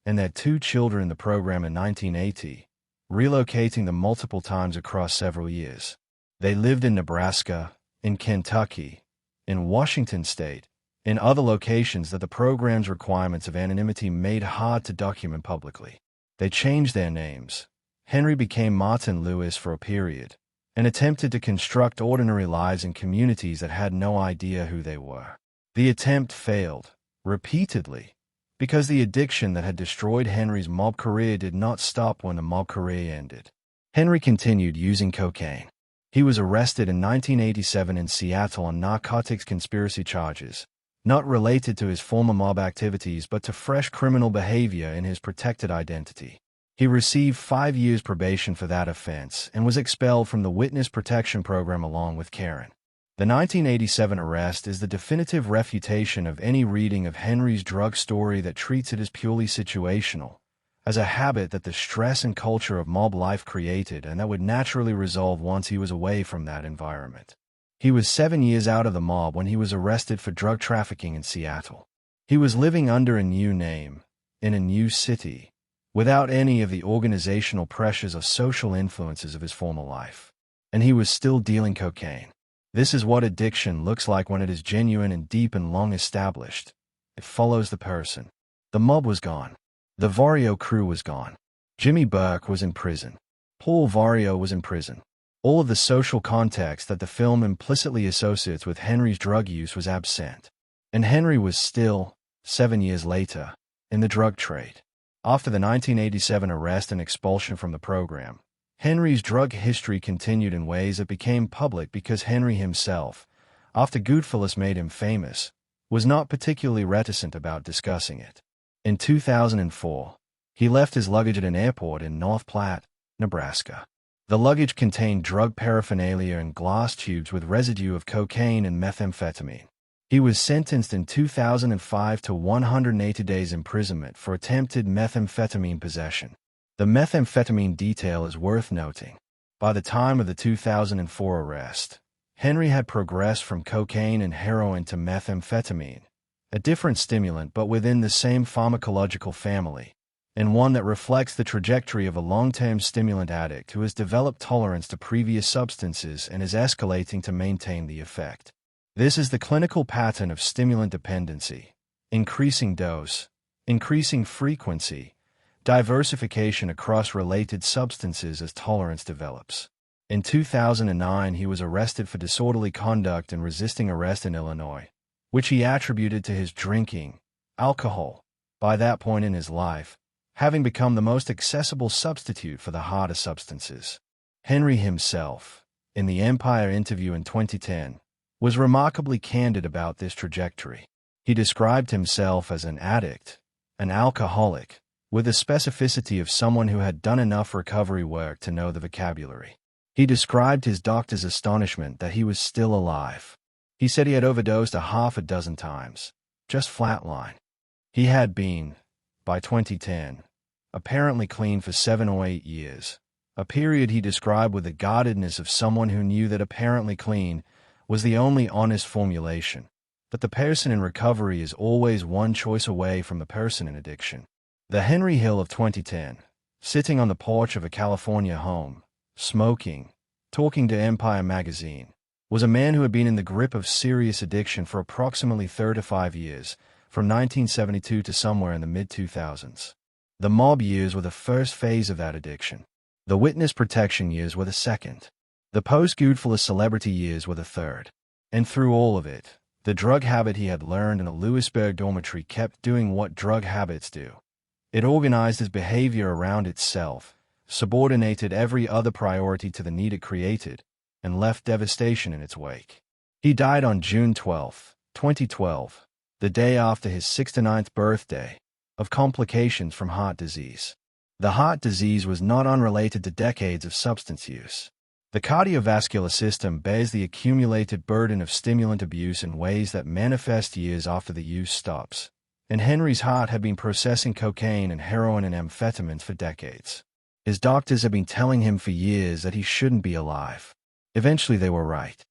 Speaker 1: and their 2 children in the program in 1980, relocating them multiple times across several years. They lived in Nebraska, in Kentucky, in Washington State, in other locations that the program's requirements of anonymity made hard to document publicly. They changed their names. Henry became Martin Lewis for a period, and attempted to construct ordinary lives in communities that had no idea who they were. The attempt failed, repeatedly, because the addiction that had destroyed Henry's mob career did not stop when the mob career ended. Henry continued using cocaine. He was arrested in 1987 in Seattle on narcotics conspiracy charges, not related to his former mob activities but to fresh criminal behavior in his protected identity. He received 5 years probation for that offense and was expelled from the Witness Protection Program along with Karen. The 1987 arrest is the definitive refutation of any reading of Henry's drug story that treats it as purely situational, as a habit that the stress and culture of mob life created and that would naturally resolve once he was away from that environment. He was 7 years out of the mob when he was arrested for drug trafficking in Seattle. He was living under a new name, in a new city, without any of the organizational pressures or social influences of his former life. And he was still dealing cocaine. This is what addiction looks like when it is genuine and deep and long established. It follows the person. The mob was gone. The Vario crew was gone. Jimmy Burke was in prison. Paul Vario was in prison. All of the social context that the film implicitly associates with Henry's drug use was absent. And Henry was still, 7 years later, in the drug trade. After the 1987 arrest and expulsion from the program, Henry's drug history continued in ways that became public because Henry himself, after Goodfellas made him famous, was not particularly reticent about discussing it. In 2004, he left his luggage at an airport in North Platte, Nebraska. The luggage contained drug paraphernalia and glass tubes with residue of cocaine and methamphetamine. He was sentenced in 2005 to 180 days imprisonment for attempted methamphetamine possession. The methamphetamine detail is worth noting. By the time of the 2004 arrest, Henry had progressed from cocaine and heroin to methamphetamine, a different stimulant but within the same pharmacological family, and one that reflects the trajectory of a long-term stimulant addict who has developed tolerance to previous substances and is escalating to maintain the effect. This is the clinical pattern of stimulant dependency: increasing dose, increasing frequency, diversification across related substances as tolerance develops. In 2009, he was arrested for disorderly conduct and resisting arrest in Illinois, which he attributed to his drinking, alcohol, by that point in his life, having become the most accessible substitute for the harder substances. Henry himself, in the Empire interview in 2010, was remarkably candid about this trajectory. He described himself as an addict, an alcoholic, with the specificity of someone who had done enough recovery work to know the vocabulary. He described his doctor's astonishment that he was still alive. He said he had overdosed a half a dozen times, just flatline. He had been, by 2010, apparently clean for 7 or 8 years, a period he described with the guardedness of someone who knew that apparently clean was the only honest formulation, that the person in recovery is always one choice away from the person in addiction. The Henry Hill of 2010, sitting on the porch of a California home, smoking, talking to Empire magazine, was a man who had been in the grip of serious addiction for approximately 35 years, from 1972 to somewhere in the mid-2000s. The mob years were the first phase of that addiction. The witness protection years were the second. The post-Goodfellas celebrity years were the third. And through all of it, the drug habit he had learned in a Lewisburg dormitory kept doing what drug habits do. It organized his behavior around itself, subordinated every other priority to the need it created, and left devastation in its wake. He died on June 12, 2012, the day after his 69th birthday, of complications from heart disease. The heart disease was not unrelated to decades of substance use. The cardiovascular system bears the accumulated burden of stimulant abuse in ways that manifest years after the use stops, and Henry's heart had been processing cocaine and heroin and amphetamines for decades. His doctors had been telling him for years that he shouldn't be alive. Eventually they were right.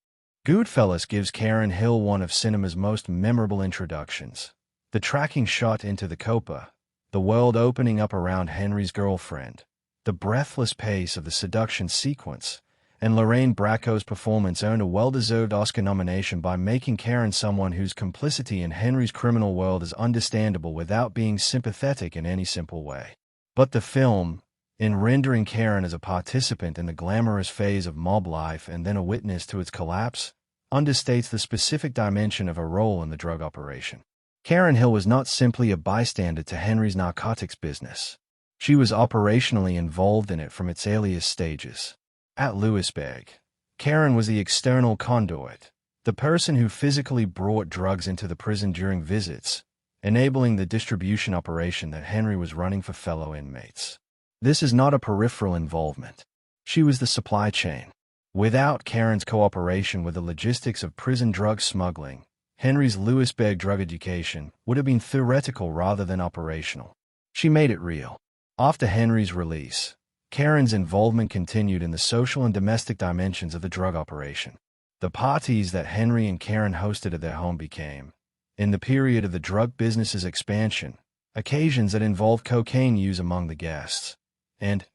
Speaker 1: Goodfellas gives Karen Hill one of cinema's most memorable introductions. The tracking shot into the Copa, the world opening up around Henry's girlfriend, the breathless pace of the seduction sequence, and Lorraine Bracco's performance earned a well-deserved Oscar nomination by making Karen someone whose complicity in Henry's criminal world is understandable without being sympathetic in any simple way. But the film, in rendering Karen as a participant in the glamorous phase of mob life and then a witness to its collapse, understates the specific dimension of her role in the drug operation. Karen Hill was not simply a bystander to Henry's narcotics business. She was operationally involved in it from its earliest stages. At Lewisburg, Karen was the external conduit, the person who physically brought drugs into the prison during visits, enabling the distribution operation that Henry was running for fellow inmates. This is not a peripheral involvement. She was the supply chain. Without Karen's cooperation with the logistics of prison drug smuggling, Henry's Lewisburg drug education would have been theoretical rather than operational. She made it real. After Henry's release, Karen's involvement continued in the social and domestic dimensions of the drug operation. The parties that Henry and Karen hosted at their home became, in the period of the drug business's expansion, occasions that involved cocaine use among the guests, and,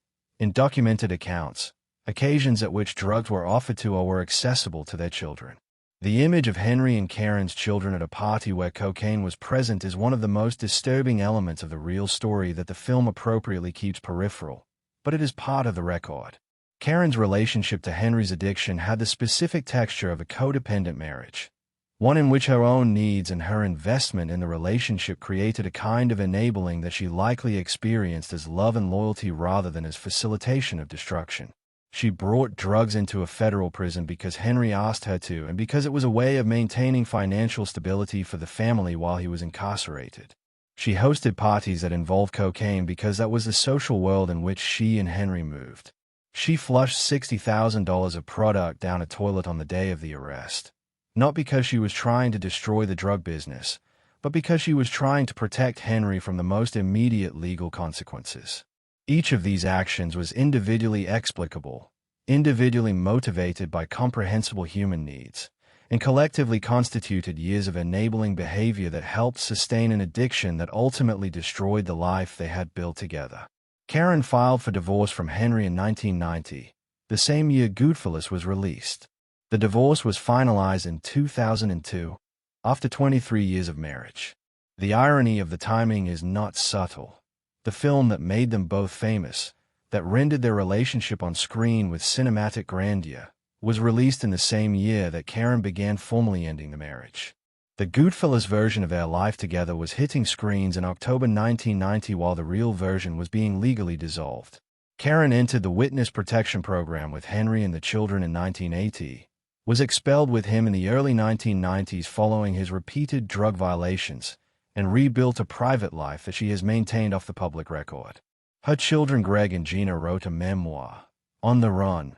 Speaker 1: in documented accounts, occasions at which drugs were offered to or were accessible to their children. The image of Henry and Karen's children at a party where cocaine was present is one of the most disturbing elements of the real story that the film appropriately keeps peripheral, but it is part of the record. Karen's relationship to Henry's addiction had the specific texture of a codependent marriage, one in which her own needs and her investment in the relationship created a kind of enabling that she likely experienced as love and loyalty rather than as facilitation of destruction. She brought drugs into a federal prison because Henry asked her to and because it was a way of maintaining financial stability for the family while he was incarcerated. She hosted parties that involved cocaine because that was the social world in which she and Henry moved. She flushed $60,000 of product down a toilet on the day of the arrest, not because she was trying to destroy the drug business, but because she was trying to protect Henry from the most immediate legal consequences. Each of these actions was individually explicable, individually motivated by comprehensible human needs, and collectively constituted years of enabling behavior that helped sustain an addiction that ultimately destroyed the life they had built together. Karen filed for divorce from Henry in 1990, the same year Goodfellas was released. The divorce was finalized in 2002, after 23 years of marriage. The irony of the timing is not subtle. The film that made them both famous, that rendered their relationship on screen with cinematic grandeur, was released in the same year that Karen began formally ending the marriage. The Goodfellas version of their life together was hitting screens in October 1990 while the real version was being legally dissolved. Karen entered the witness protection program with Henry and the children in 1980, was expelled with him in the early 1990s following his repeated drug violations, and rebuilt a private life that she has maintained off the public record. Her children Greg and Gina wrote a memoir, On the Run,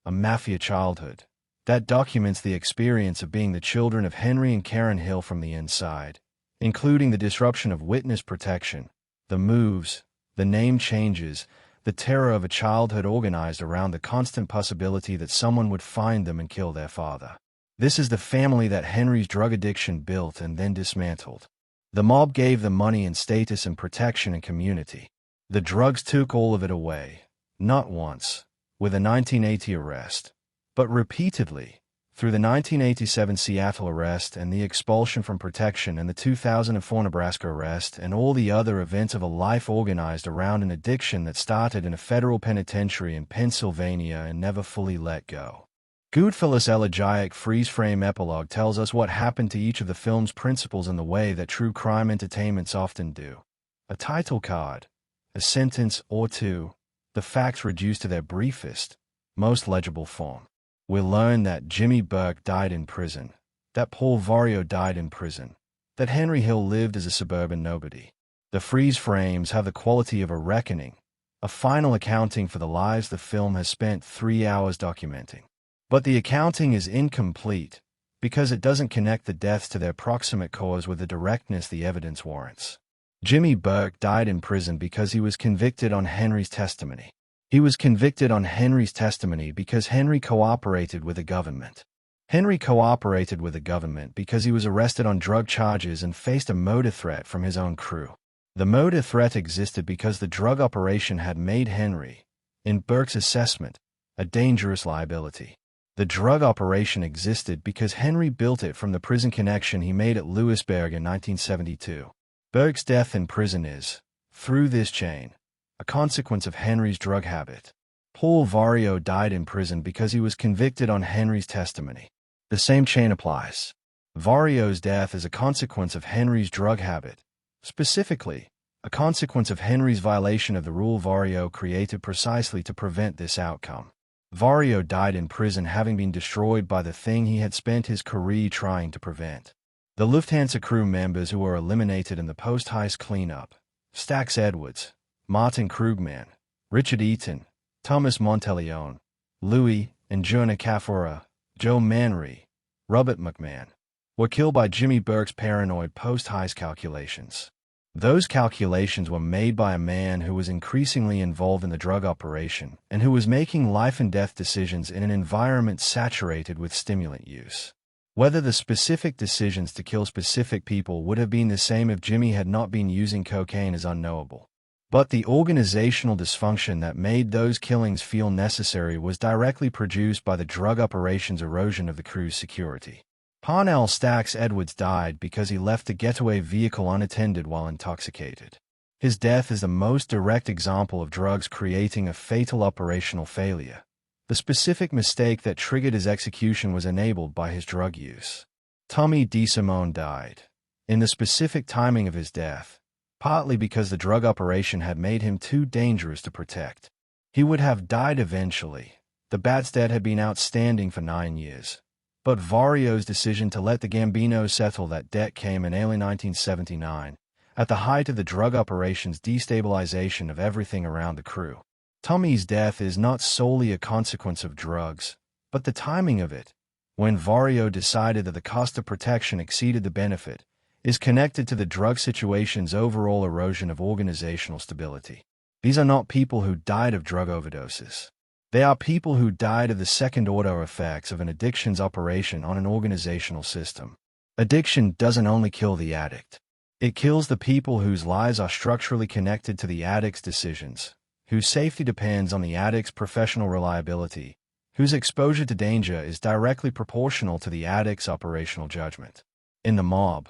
Speaker 1: A Mafia Childhood, that documents the experience of being the children of Henry and Karen Hill from the inside, including the disruption of witness protection, the moves, the name changes, the terror of a childhood organized around the constant possibility that someone would find them and kill their father. This is the family that Henry's drug addiction built and then dismantled. The mob gave them money and status and protection and community. The drugs took all of it away, not once, with a 1980 arrest, but repeatedly, through the 1987 Seattle arrest and the expulsion from protection and the 2004 Nebraska arrest and all the other events of a life organized around an addiction that started in a federal penitentiary in Pennsylvania and never fully let go. Goodfellas' elegiac freeze-frame epilogue tells us what happened to each of the film's principals in the way that true crime entertainments often do. A title card, a sentence or two, the facts reduced to their briefest, most legible form. We learn that Jimmy Burke died in prison, that Paul Vario died in prison, that Henry Hill lived as a suburban nobody. The freeze frames have the quality of a reckoning, a final accounting for the lives the film has spent 3 hours documenting. But the accounting is incomplete because it doesn't connect the deaths to their proximate cause with the directness the evidence warrants. Jimmy Burke died in prison because he was convicted on Henry's testimony. He was convicted on Henry's testimony because Henry cooperated with the government. Henry cooperated with the government because he was arrested on drug charges and faced a murder threat from his own crew. The motive threat existed because the drug operation had made Henry, in Burke's assessment, a dangerous liability. The drug operation existed because Henry built it from the prison connection he made at Lewisburg in 1972. Burke's death in prison is, through this chain, a consequence of Henry's drug habit. Paul Vario died in prison because he was convicted on Henry's testimony. The same chain applies. Vario's death is a consequence of Henry's drug habit, specifically, a consequence of Henry's violation of the rule Vario created precisely to prevent this outcome. Vario died in prison having been destroyed by the thing he had spent his career trying to prevent. The Lufthansa crew members who were eliminated in the post-heist cleanup, Stax Edwards, Martin Krugman, Richard Eaton, Thomas Monteleone, Louis and Jonah Kafura, Joe Manry, Robert McMahon, were killed by Jimmy Burke's paranoid post-heist calculations. Those calculations were made by a man who was increasingly involved in the drug operation and who was making life-and-death decisions in an environment saturated with stimulant use. Whether the specific decisions to kill specific people would have been the same if Jimmy had not been using cocaine is unknowable. But the organizational dysfunction that made those killings feel necessary was directly produced by the drug operation's erosion of the crew's security. Parnell Stax Edwards died because he left the getaway vehicle unattended while intoxicated. His death is the most direct example of drugs creating a fatal operational failure. The specific mistake that triggered his execution was enabled by his drug use. Tommy DeSimone died, in the specific timing of his death, partly because the drug operation had made him too dangerous to protect. He would have died eventually. The bat's debt had been outstanding for 9 years. But Vario's decision to let the Gambinos settle that debt came in early 1979, at the height of the drug operation's destabilization of everything around the crew. Tommy's death is not solely a consequence of drugs, but the timing of it, when Vario decided that the cost of protection exceeded the benefit, is connected to the drug situation's overall erosion of organizational stability. These are not people who died of drug overdoses. They are people who died of the second-order effects of an addiction's operation on an organizational system. Addiction doesn't only kill the addict. It kills the people whose lives are structurally connected to the addict's decisions, whose safety depends on the addict's professional reliability, whose exposure to danger is directly proportional to the addict's operational judgment. In the mob,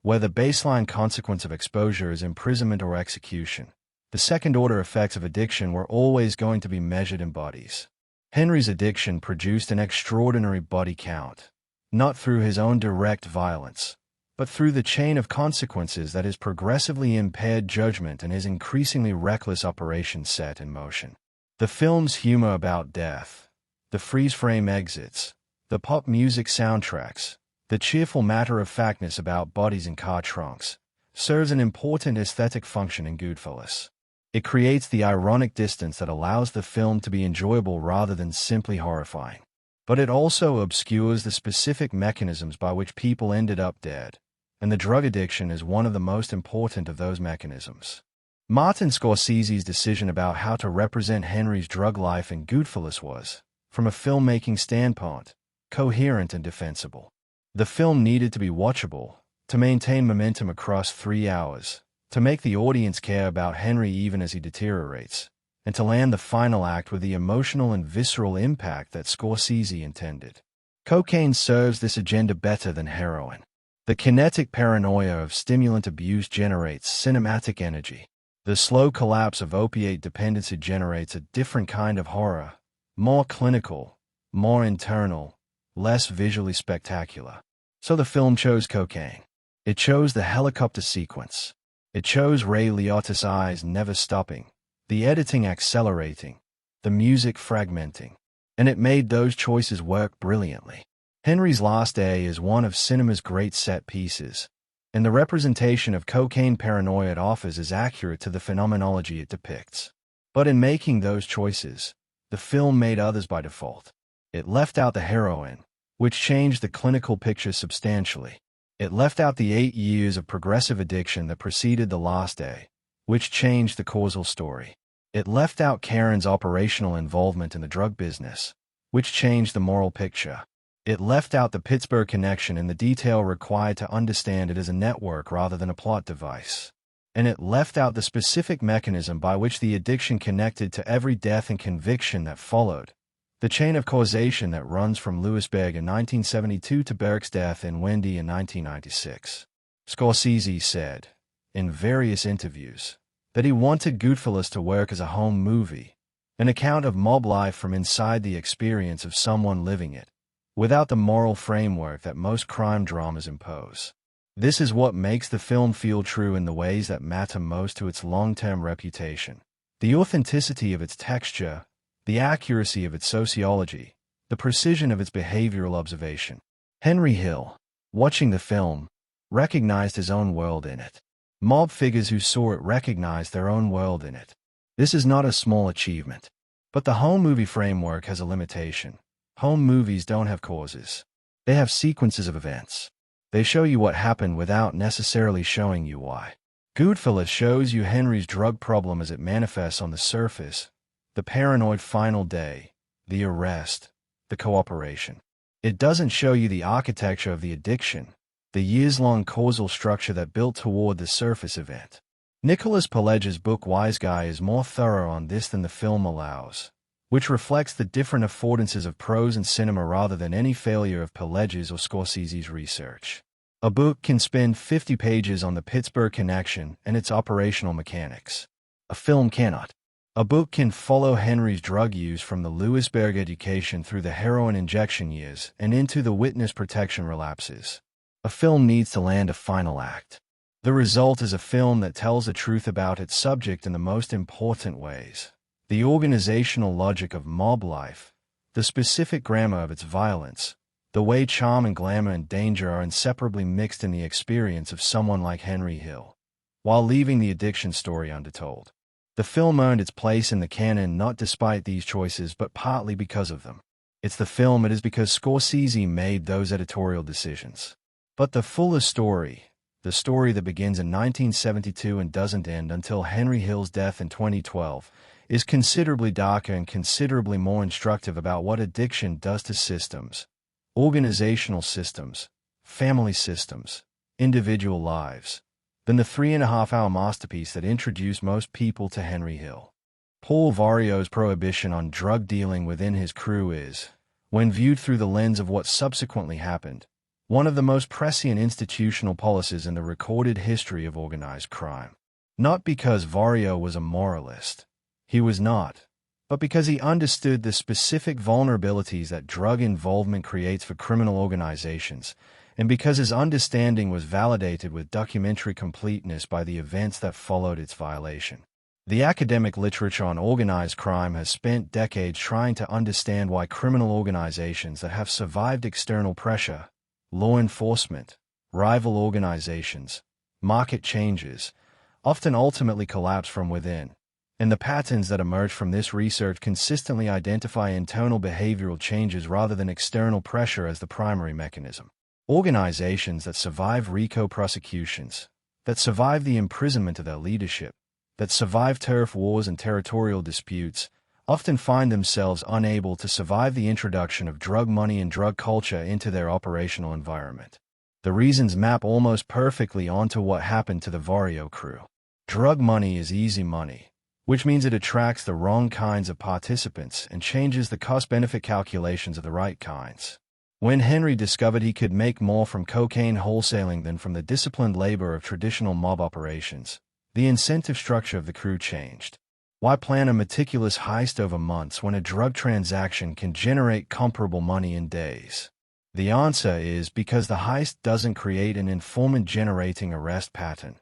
Speaker 1: where the baseline consequence of exposure is imprisonment or execution, the second-order effects of addiction were always going to be measured in bodies. Henry's addiction produced an extraordinary body count, not through his own direct violence, but through the chain of consequences that his progressively impaired judgment and his increasingly reckless operation set in motion. The film's humor about death, the freeze-frame exits, the pop music soundtracks, the cheerful matter-of-factness about bodies in car trunks, serves an important aesthetic function in Goodfellas. It creates the ironic distance that allows the film to be enjoyable rather than simply horrifying. But it also obscures the specific mechanisms by which people ended up dead, and the drug addiction is one of the most important of those mechanisms. Martin Scorsese's decision about how to represent Henry's drug life in Goodfellas was, from a filmmaking standpoint, coherent and defensible. The film needed to be watchable, to maintain momentum across 3 hours, to make the audience care about Henry even as he deteriorates, and to land the final act with the emotional and visceral impact that Scorsese intended. Cocaine serves this agenda better than heroin. The kinetic paranoia of stimulant abuse generates cinematic energy. The slow collapse of opiate dependency generates a different kind of horror, more clinical, more internal, less visually spectacular. So the film chose cocaine. It chose the helicopter sequence. It chose Ray Liotta's eyes never stopping, the editing accelerating, the music fragmenting, and it made those choices work brilliantly. Henry's Last Day is one of cinema's great set pieces, and the representation of cocaine paranoia it offers is accurate to the phenomenology it depicts. But in making those choices, the film made others by default. It left out the heroin, which changed the clinical picture substantially. It left out the 8 years of progressive addiction that preceded The Last Day, which changed the causal story. It left out Karen's operational involvement in the drug business, which changed the moral picture. It left out the Pittsburgh connection and the detail required to understand it as a network rather than a plot device. and it left out the specific mechanism by which the addiction connected to every death and conviction that followed, the chain of causation that runs from Lewisburg in 1972 to Burke's death in Wendy in 1996. Scorsese said, in various interviews, that he wanted Goodfellas to work as a home movie, an account of mob life from inside the experience of someone living it, without the moral framework that most crime dramas impose. This is what makes the film feel true in the ways that matter most to its long-term reputation. The authenticity of its texture, the accuracy of its sociology, the precision of its behavioral observation. Henry Hill, watching the film, recognized his own world in it. Mob figures who saw it recognized their own world in it. This is not a small achievement. But the home movie framework has a limitation. Home movies don't have causes. They have sequences of events. They show you what happened without necessarily showing you why. Goodfellas shows you Henry's drug problem as it manifests on the surface, the paranoid final day, the arrest, the cooperation. It doesn't show you the architecture of the addiction, the years-long causal structure that built toward the surface event. Nicholas Pileggi's book Wise Guy is more thorough on this than the film allows, which reflects the different affordances of prose and cinema rather than any failure of Pileggi's or Scorsese's research. A book can spend 50 pages on the Pittsburgh connection and its operational mechanics. A film cannot. A book can follow Henry's drug use from the Lewisburg education through the heroin injection years and into the witness protection relapses. A film needs to land a final act. The result is a film that tells the truth about its subject in the most important ways. The organizational logic of mob life, the specific grammar of its violence, the way charm and glamour and danger are inseparably mixed in the experience of someone like Henry Hill, while leaving the addiction story undertold. The film earned its place in the canon not despite these choices but partly because of them. It's the film it is because Scorsese made those editorial decisions. But the fuller story, the story that begins in 1972 and doesn't end until Henry Hill's death in 2012, is considerably darker and considerably more instructive about what addiction does to systems, organizational systems, family systems, individual lives, than the 3.5-hour masterpiece that introduced most people to Henry Hill. Paul Vario's prohibition on drug dealing within his crew is, when viewed through the lens of what subsequently happened, one of the most prescient institutional policies in the recorded history of organized crime. Not because Vario was a moralist. He was not. But because he understood the specific vulnerabilities that drug involvement creates for criminal organizations, and because his understanding was validated with documentary completeness by the events that followed its violation. The academic literature on organized crime has spent decades trying to understand why criminal organizations that have survived external pressure, law enforcement, rival organizations, market changes, often ultimately collapse from within, and the patterns that emerge from this research consistently identify internal behavioral changes rather than external pressure as the primary mechanism. Organizations that survive RICO prosecutions, that survive the imprisonment of their leadership, that survive turf wars and territorial disputes, often find themselves unable to survive the introduction of drug money and drug culture into their operational environment. The reasons map almost perfectly onto what happened to the Vario crew. Drug money is easy money, which means it attracts the wrong kinds of participants and changes the cost-benefit calculations of the right kinds. When Henry discovered he could make more from cocaine wholesaling than from the disciplined labor of traditional mob operations, the incentive structure of the crew changed. Why plan a meticulous heist over months when a drug transaction can generate comparable money in days? The answer is because the heist doesn't create an informant-generating arrest pattern.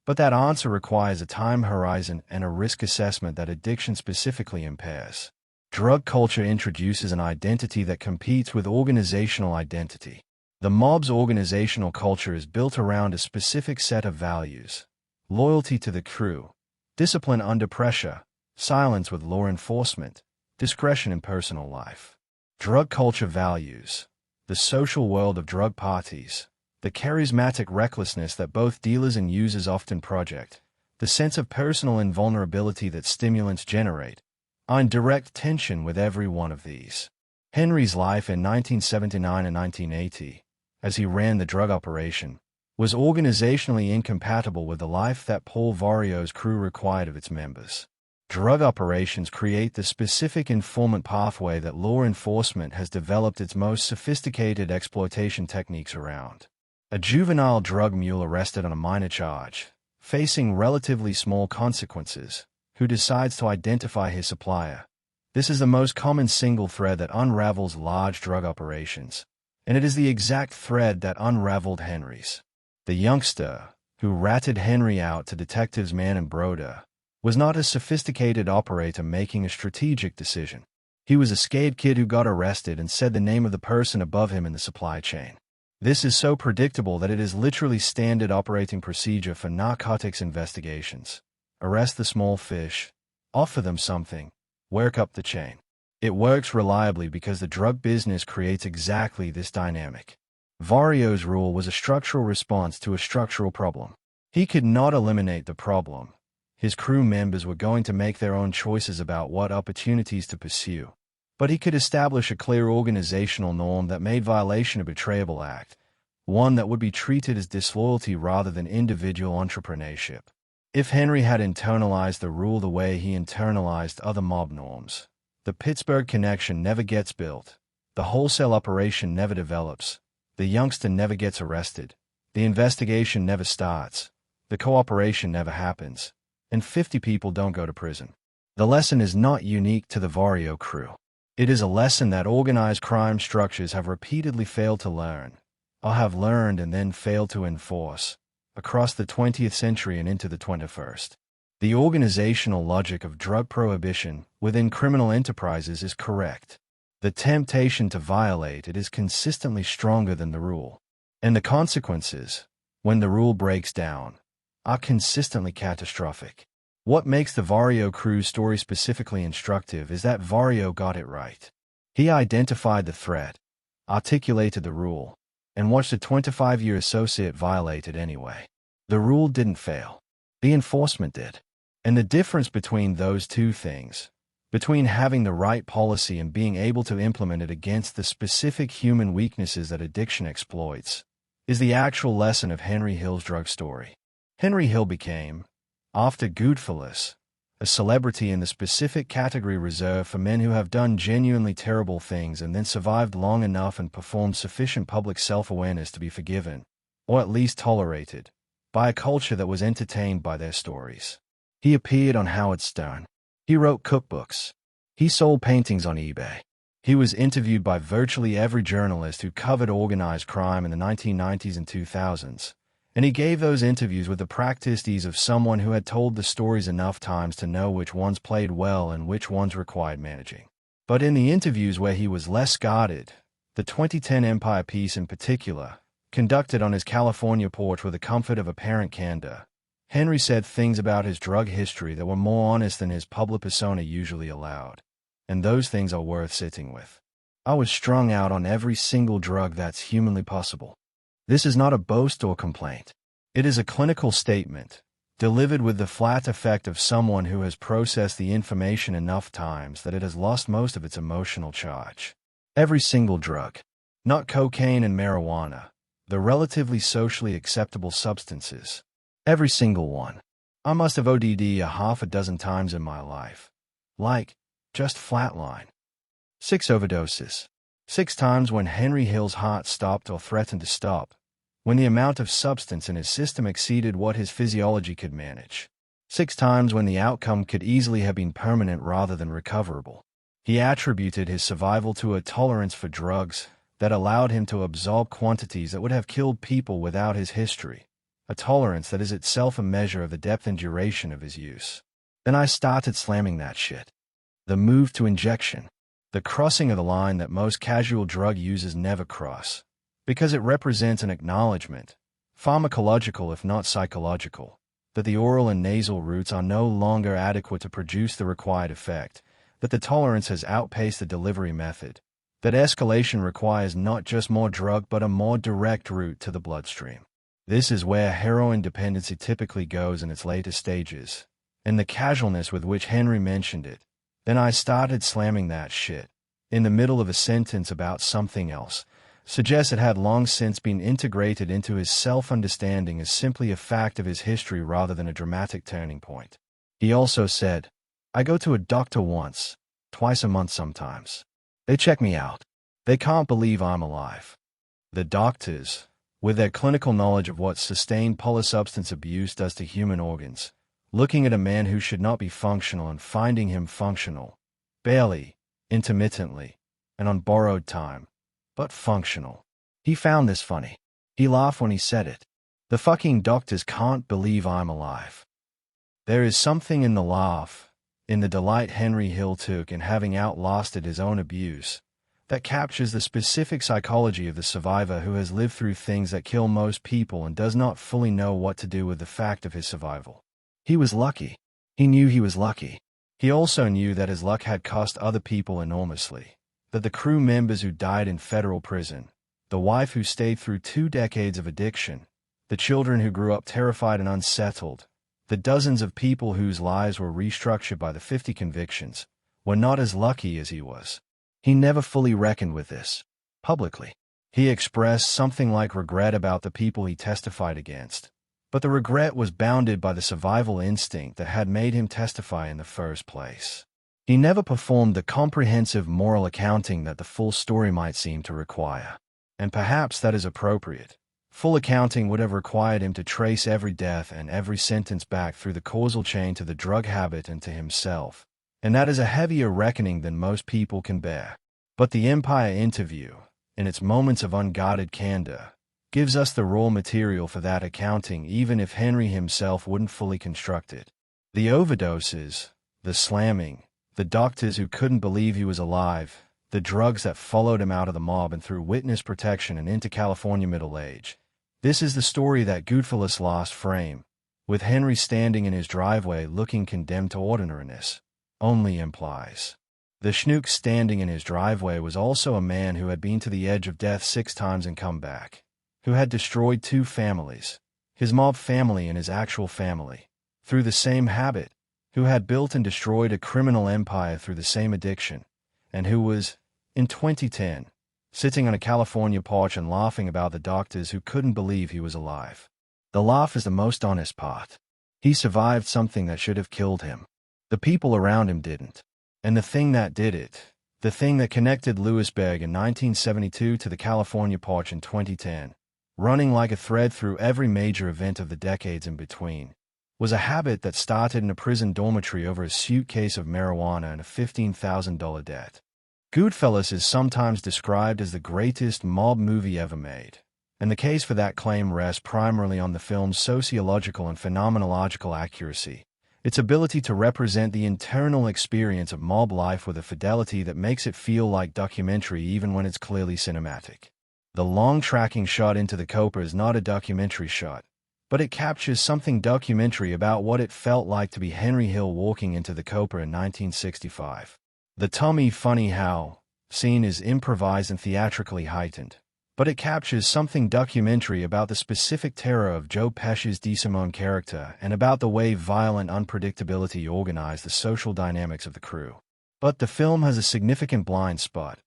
Speaker 1: But that answer requires a time horizon and a risk assessment that addiction specifically impairs. Drug culture introduces an identity that competes with organizational identity. The mob's organizational culture is built around a specific set of values: loyalty to the crew, discipline under pressure, silence with law enforcement, discretion in personal life. Drug culture values the social world of drug parties, the charismatic recklessness that both dealers and users often project, the sense of personal invulnerability that stimulants generate, are in direct tension with every one of these. Henry's life in 1979 and 1980, as he ran the drug operation, was organizationally incompatible with the life that Paul Vario's crew required of its members. Drug operations create the specific informant pathway that law enforcement has developed its most sophisticated exploitation techniques around. A juvenile drug mule arrested on a minor charge, facing relatively small consequences, who decides to identify his supplier. This is the most common single thread that unravels large drug operations, and it is the exact thread that unraveled Henry's. The youngster, who ratted Henry out to detectives Mann and Broder, was not a sophisticated operator making a strategic decision. He was a scared kid who got arrested and said the name of the person above him in the supply chain. This is so predictable that it is literally standard operating procedure for narcotics investigations. Arrest the small fish, offer them something, work up the chain. It works reliably because the drug business creates exactly this dynamic. Vario's rule was a structural response to a structural problem. He could not eliminate the problem. His crew members were going to make their own choices about what opportunities to pursue. But he could establish a clear organizational norm that made violation a betrayable act, one that would be treated as disloyalty rather than individual entrepreneurship. If Henry had internalized the rule the way he internalized other mob norms, the Pittsburgh connection never gets built, the wholesale operation never develops, the youngster never gets arrested, the investigation never starts, the cooperation never happens, and 50 people don't go to prison. The lesson is not unique to the Vario crew. It is a lesson that organized crime structures have repeatedly failed to learn, or have learned and then failed to enforce, across the 20th century and into the 21st. The organizational logic of drug prohibition within criminal enterprises is correct. The temptation to violate it is consistently stronger than the rule. And the consequences, when the rule breaks down, are consistently catastrophic. What makes the Vario crew's story specifically instructive is that Vario got it right. He identified the threat, articulated the rule, and watched a 25-year associate violate it anyway. The rule didn't fail. The enforcement did. And the difference between those two things, between having the right policy and being able to implement it against the specific human weaknesses that addiction exploits, is the actual lesson of Henry Hill's drug story. Henry Hill became, after Goodfellas, a celebrity in the specific category reserved for men who have done genuinely terrible things and then survived long enough and performed sufficient public self-awareness to be forgiven, or at least tolerated, by a culture that was entertained by their stories. He appeared on Howard Stern. He wrote cookbooks. He sold paintings on eBay. He was interviewed by virtually every journalist who covered organized crime in the 1990s and 2000s. And he gave those interviews with the practiced ease of someone who had told the stories enough times to know which ones played well and which ones required managing. But in the interviews where he was less guarded, the 2010 Empire piece in particular, conducted on his California porch with the comfort of apparent candor, Henry said things about his drug history that were more honest than his public persona usually allowed. And those things are worth sitting with. I was strung out on every single drug that's humanly possible. This is not a boast or complaint. It is a clinical statement, delivered with the flat effect of someone who has processed the information enough times that it has lost most of its emotional charge. Every single drug. Not cocaine and marijuana, the relatively socially acceptable substances. Every single one. I must have OD'd a half a dozen times in my life. Like, just flatline. 6 overdoses. 6 times when Henry Hill's heart stopped or threatened to stop, when the amount of substance in his system exceeded what his physiology could manage. 6 times when the outcome could easily have been permanent rather than recoverable. He attributed his survival to a tolerance for drugs that allowed him to absorb quantities that would have killed people without his history, a tolerance that is itself a measure of the depth and duration of his use. Then I started slamming that shit. The move to injection. The crossing of the line that most casual drug users never cross, because it represents an acknowledgement, pharmacological if not psychological, that the oral and nasal routes are no longer adequate to produce the required effect, that the tolerance has outpaced the delivery method, that escalation requires not just more drug but a more direct route to the bloodstream. This is where heroin dependency typically goes in its later stages, and the casualness with which Henry mentioned it. Then I started slamming that shit, in the middle of a sentence about something else, suggests it had long since been integrated into his self-understanding as simply a fact of his history rather than a dramatic turning point. He also said, "I go to a doctor once, twice a month sometimes. They check me out. They can't believe I'm alive." The doctors, with their clinical knowledge of what sustained polysubstance abuse does to human organs, looking at a man who should not be functional and finding him functional, barely, intermittently, and on borrowed time, but functional. He found this funny. He laughed when he said it. The fucking doctors can't believe I'm alive. There is something in the laugh, in the delight Henry Hill took in having outlasted his own abuse, that captures the specific psychology of the survivor who has lived through things that kill most people and does not fully know what to do with the fact of his survival. He was lucky. He knew he was lucky. He also knew that his luck had cost other people enormously, that the crew members who died in federal prison, the wife who stayed through 2 decades of addiction, the children who grew up terrified and unsettled, the dozens of people whose lives were restructured by the 50 convictions, were not as lucky as he was. He never fully reckoned with this. Publicly, he expressed something like regret about the people he testified against, but the regret was bounded by the survival instinct that had made him testify in the first place. He never performed the comprehensive moral accounting that the full story might seem to require. And perhaps that is appropriate. Full accounting would have required him to trace every death and every sentence back through the causal chain to the drug habit and to himself. And that is a heavier reckoning than most people can bear. But the Empire interview, in its moments of unguarded candor, gives us the raw material for that accounting even if Henry himself wouldn't fully construct it. The overdoses, the slamming, the doctors who couldn't believe he was alive, the drugs that followed him out of the mob and through witness protection and into California middle age. This is the story that Goodfellas lost frame, with Henry standing in his driveway looking condemned to ordinariness, only implies. The schnook standing in his driveway was also a man who had been to the edge of death 6 times and come back, who had destroyed 2 families, his mob family and his actual family, through the same habit, who had built and destroyed a criminal empire through the same addiction, and who was, in 2010, sitting on a California porch and laughing about the doctors who couldn't believe he was alive. The laugh is the most honest part. He survived something that should have killed him. The people around him didn't. And the thing that did it, the thing that connected Lewisburg in 1972 to the California porch in 2010, running like a thread through every major event of the decades in between, was a habit that started in a prison dormitory over a suitcase of marijuana and a $15,000 debt. Goodfellas is sometimes described as the greatest mob movie ever made, and the case for that claim rests primarily on the film's sociological and phenomenological accuracy, its ability to represent the internal experience of mob life with a fidelity that makes it feel like documentary even when it's clearly cinematic. The long tracking shot into the Copper is not a documentary shot, but it captures something documentary about what it felt like to be Henry Hill walking into the Copper in 1965. The Tommy funny how scene is improvised and theatrically heightened, but it captures something documentary about the specific terror of Joe Pesci's DeSimone character and about the way violent unpredictability organized the social dynamics of the crew. But the film has a significant blind spot,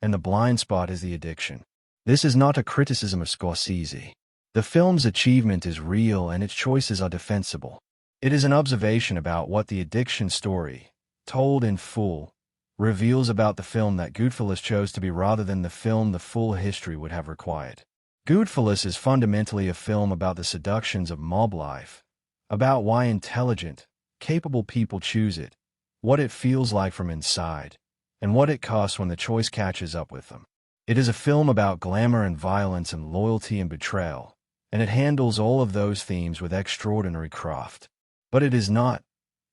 Speaker 1: and the blind spot is the addiction. This is not a criticism of Scorsese. The film's achievement is real and its choices are defensible. It is an observation about what the addiction story, told in full, reveals about the film that Goodfellas chose to be rather than the film the full history would have required. Goodfellas is fundamentally a film about the seductions of mob life, about why intelligent, capable people choose it, what it feels like from inside, and what it costs when the choice catches up with them. It is a film about glamour and violence and loyalty and betrayal, and it handles all of those themes with extraordinary craft. But it is not,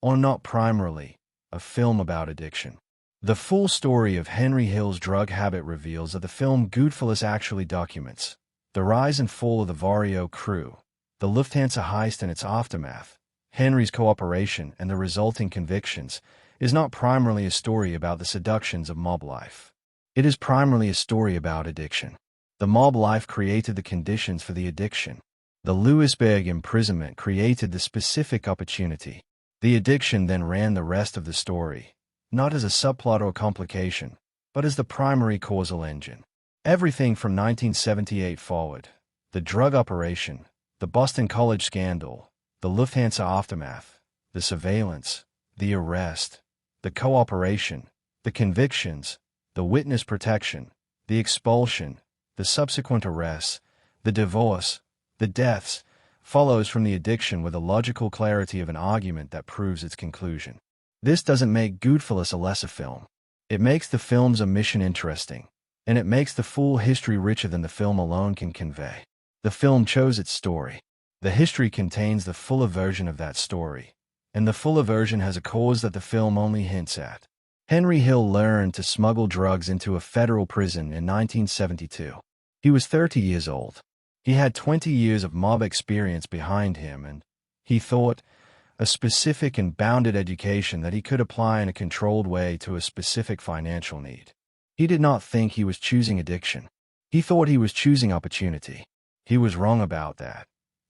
Speaker 1: or not primarily, a film about addiction. The full story of Henry Hill's drug habit reveals that the film Goodfellas actually documents the rise and fall of the Vario crew, the Lufthansa heist and its aftermath, Henry's cooperation and the resulting convictions, is not primarily a story about the seductions of mob life. It is primarily a story about addiction. The mob life created the conditions for the addiction. The Lewisburg imprisonment created the specific opportunity. The addiction then ran the rest of the story, not as a subplot or complication, but as the primary causal engine. Everything from 1978 forward. The drug operation, the Boston College scandal, the Lufthansa aftermath, the surveillance, the arrest, the cooperation, the convictions, the witness protection, the expulsion, the subsequent arrests, the divorce, the deaths, follows from the addiction with the logical clarity of an argument that proves its conclusion. This doesn't make Goodfellas a lesser film. It makes the film's omission interesting, and it makes the full history richer than the film alone can convey. The film chose its story. The history contains the fuller version of that story, and the fuller version has a cause that the film only hints at. Henry Hill learned to smuggle drugs into a federal prison in 1972. He was 30 years old. He had 20 years of mob experience behind him and, he thought, a specific and bounded education that he could apply in a controlled way to a specific financial need. He did not think he was choosing addiction. He thought he was choosing opportunity. He was wrong about that.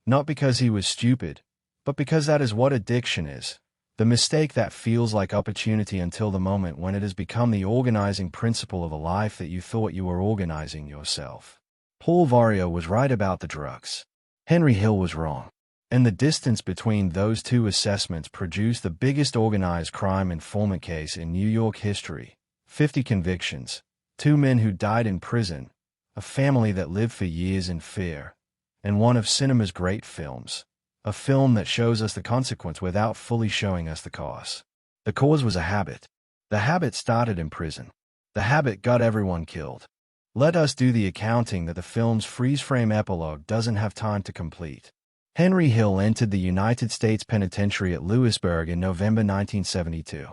Speaker 1: Not because he was stupid, but because that is what addiction is. The mistake that feels like opportunity until the moment when it has become the organizing principle of a life that you thought you were organizing yourself. Paul Vario was right about the drugs. Henry Hill was wrong. And the distance between those two assessments produced the biggest organized crime informant case in New York history. 50 convictions, 2 men who died in prison, a family that lived for years in fear, and one of cinema's great films. A film that shows us the consequence without fully showing us the cause. The cause was a habit. The habit started in prison. The habit got everyone killed. Let us do the accounting that the film's freeze-frame epilogue doesn't have time to complete. Henry Hill entered the United States Penitentiary at Lewisburg in November 1972.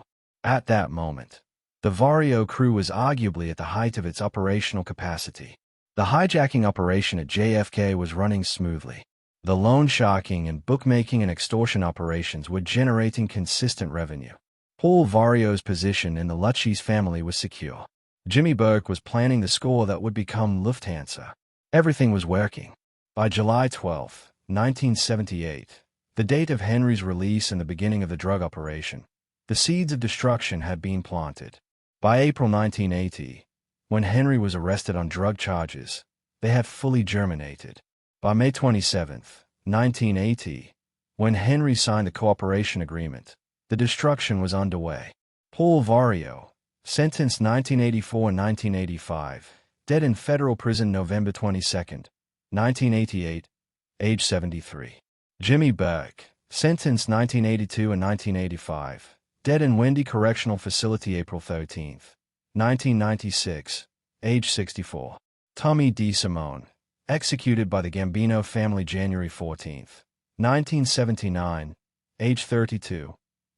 Speaker 1: At that moment, the Vario crew was arguably at the height of its operational capacity. The hijacking operation at JFK was running smoothly. The loan sharking and bookmaking and extortion operations were generating consistent revenue. Paul Vario's position in the Lutsch's family was secure. Jimmy Burke was planning the score that would become Lufthansa. Everything was working. By July 12, 1978, the date of Henry's release and the beginning of the drug operation, the seeds of destruction had been planted. By April 1980, when Henry was arrested on drug charges, they had fully germinated. By May 27, 1980, when Henry signed the cooperation agreement, the destruction was underway. Paul Vario, sentenced 1984 and 1985, dead in federal prison November 22, 1988, age 73. Jimmy Burke, sentenced 1982 and 1985, dead in Wendy Correctional Facility April 13, 1996, age 64. Tommy DeSimone, executed by the Gambino family January 14, 1979, age 32,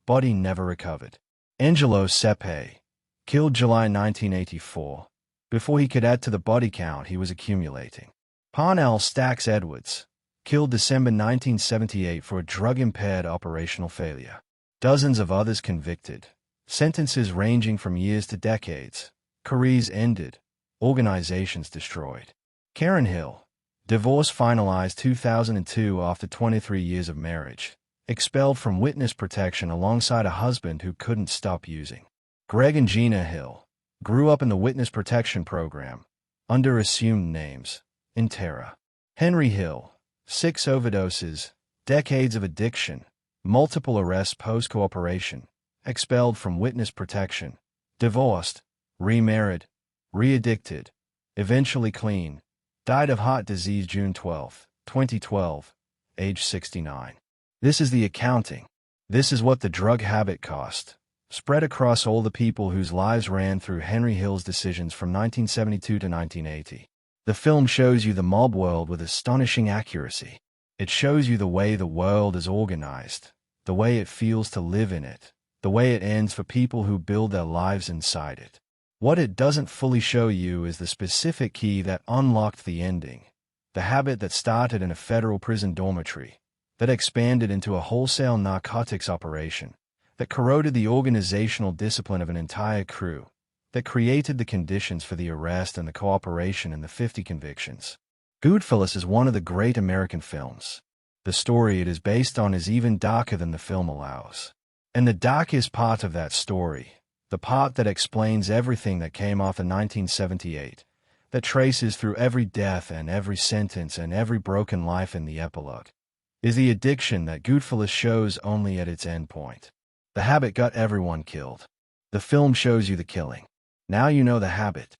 Speaker 1: body never recovered. Angelo Sepe, killed July 1984. Before he could add to the body count he was accumulating. Parnell Stacks Edwards, killed December 1978 for a drug-impaired operational failure. Dozens of others convicted. Sentences ranging from years to decades. Careers ended. Organizations destroyed. Karen Hill, divorce finalized 2002 after 23 years of marriage. Expelled from witness protection alongside a husband who couldn't stop using. Greg and Gina Hill grew up in the witness protection program, under assumed names, in Terra. Henry Hill, 6 overdoses, decades of addiction, multiple arrests post-cooperation, expelled from witness protection, divorced, remarried, re-addicted, eventually clean, died of heart disease June 12, 2012, age 69. This is the accounting. This is what the drug habit cost, spread across all the people whose lives ran through Henry Hill's decisions from 1972 to 1980. The film shows you the mob world with astonishing accuracy. It shows you the way the world is organized, the way it feels to live in it, the way it ends for people who build their lives inside it. What it doesn't fully show you is the specific key that unlocked the ending, the habit that started in a federal prison dormitory, that expanded into a wholesale narcotics operation, that corroded the organizational discipline of an entire crew, that created the conditions for the arrest and the cooperation in the 50 convictions. Goodfellas is one of the great American films. The story it is based on is even darker than the film allows. And the darkest part of that story, the part that explains everything that came after 1978, that traces through every death and every sentence and every broken life in the epilogue, is the addiction that Goodfellas shows only at its end point. The habit got everyone killed. The film shows you the killing. Now you know the habit.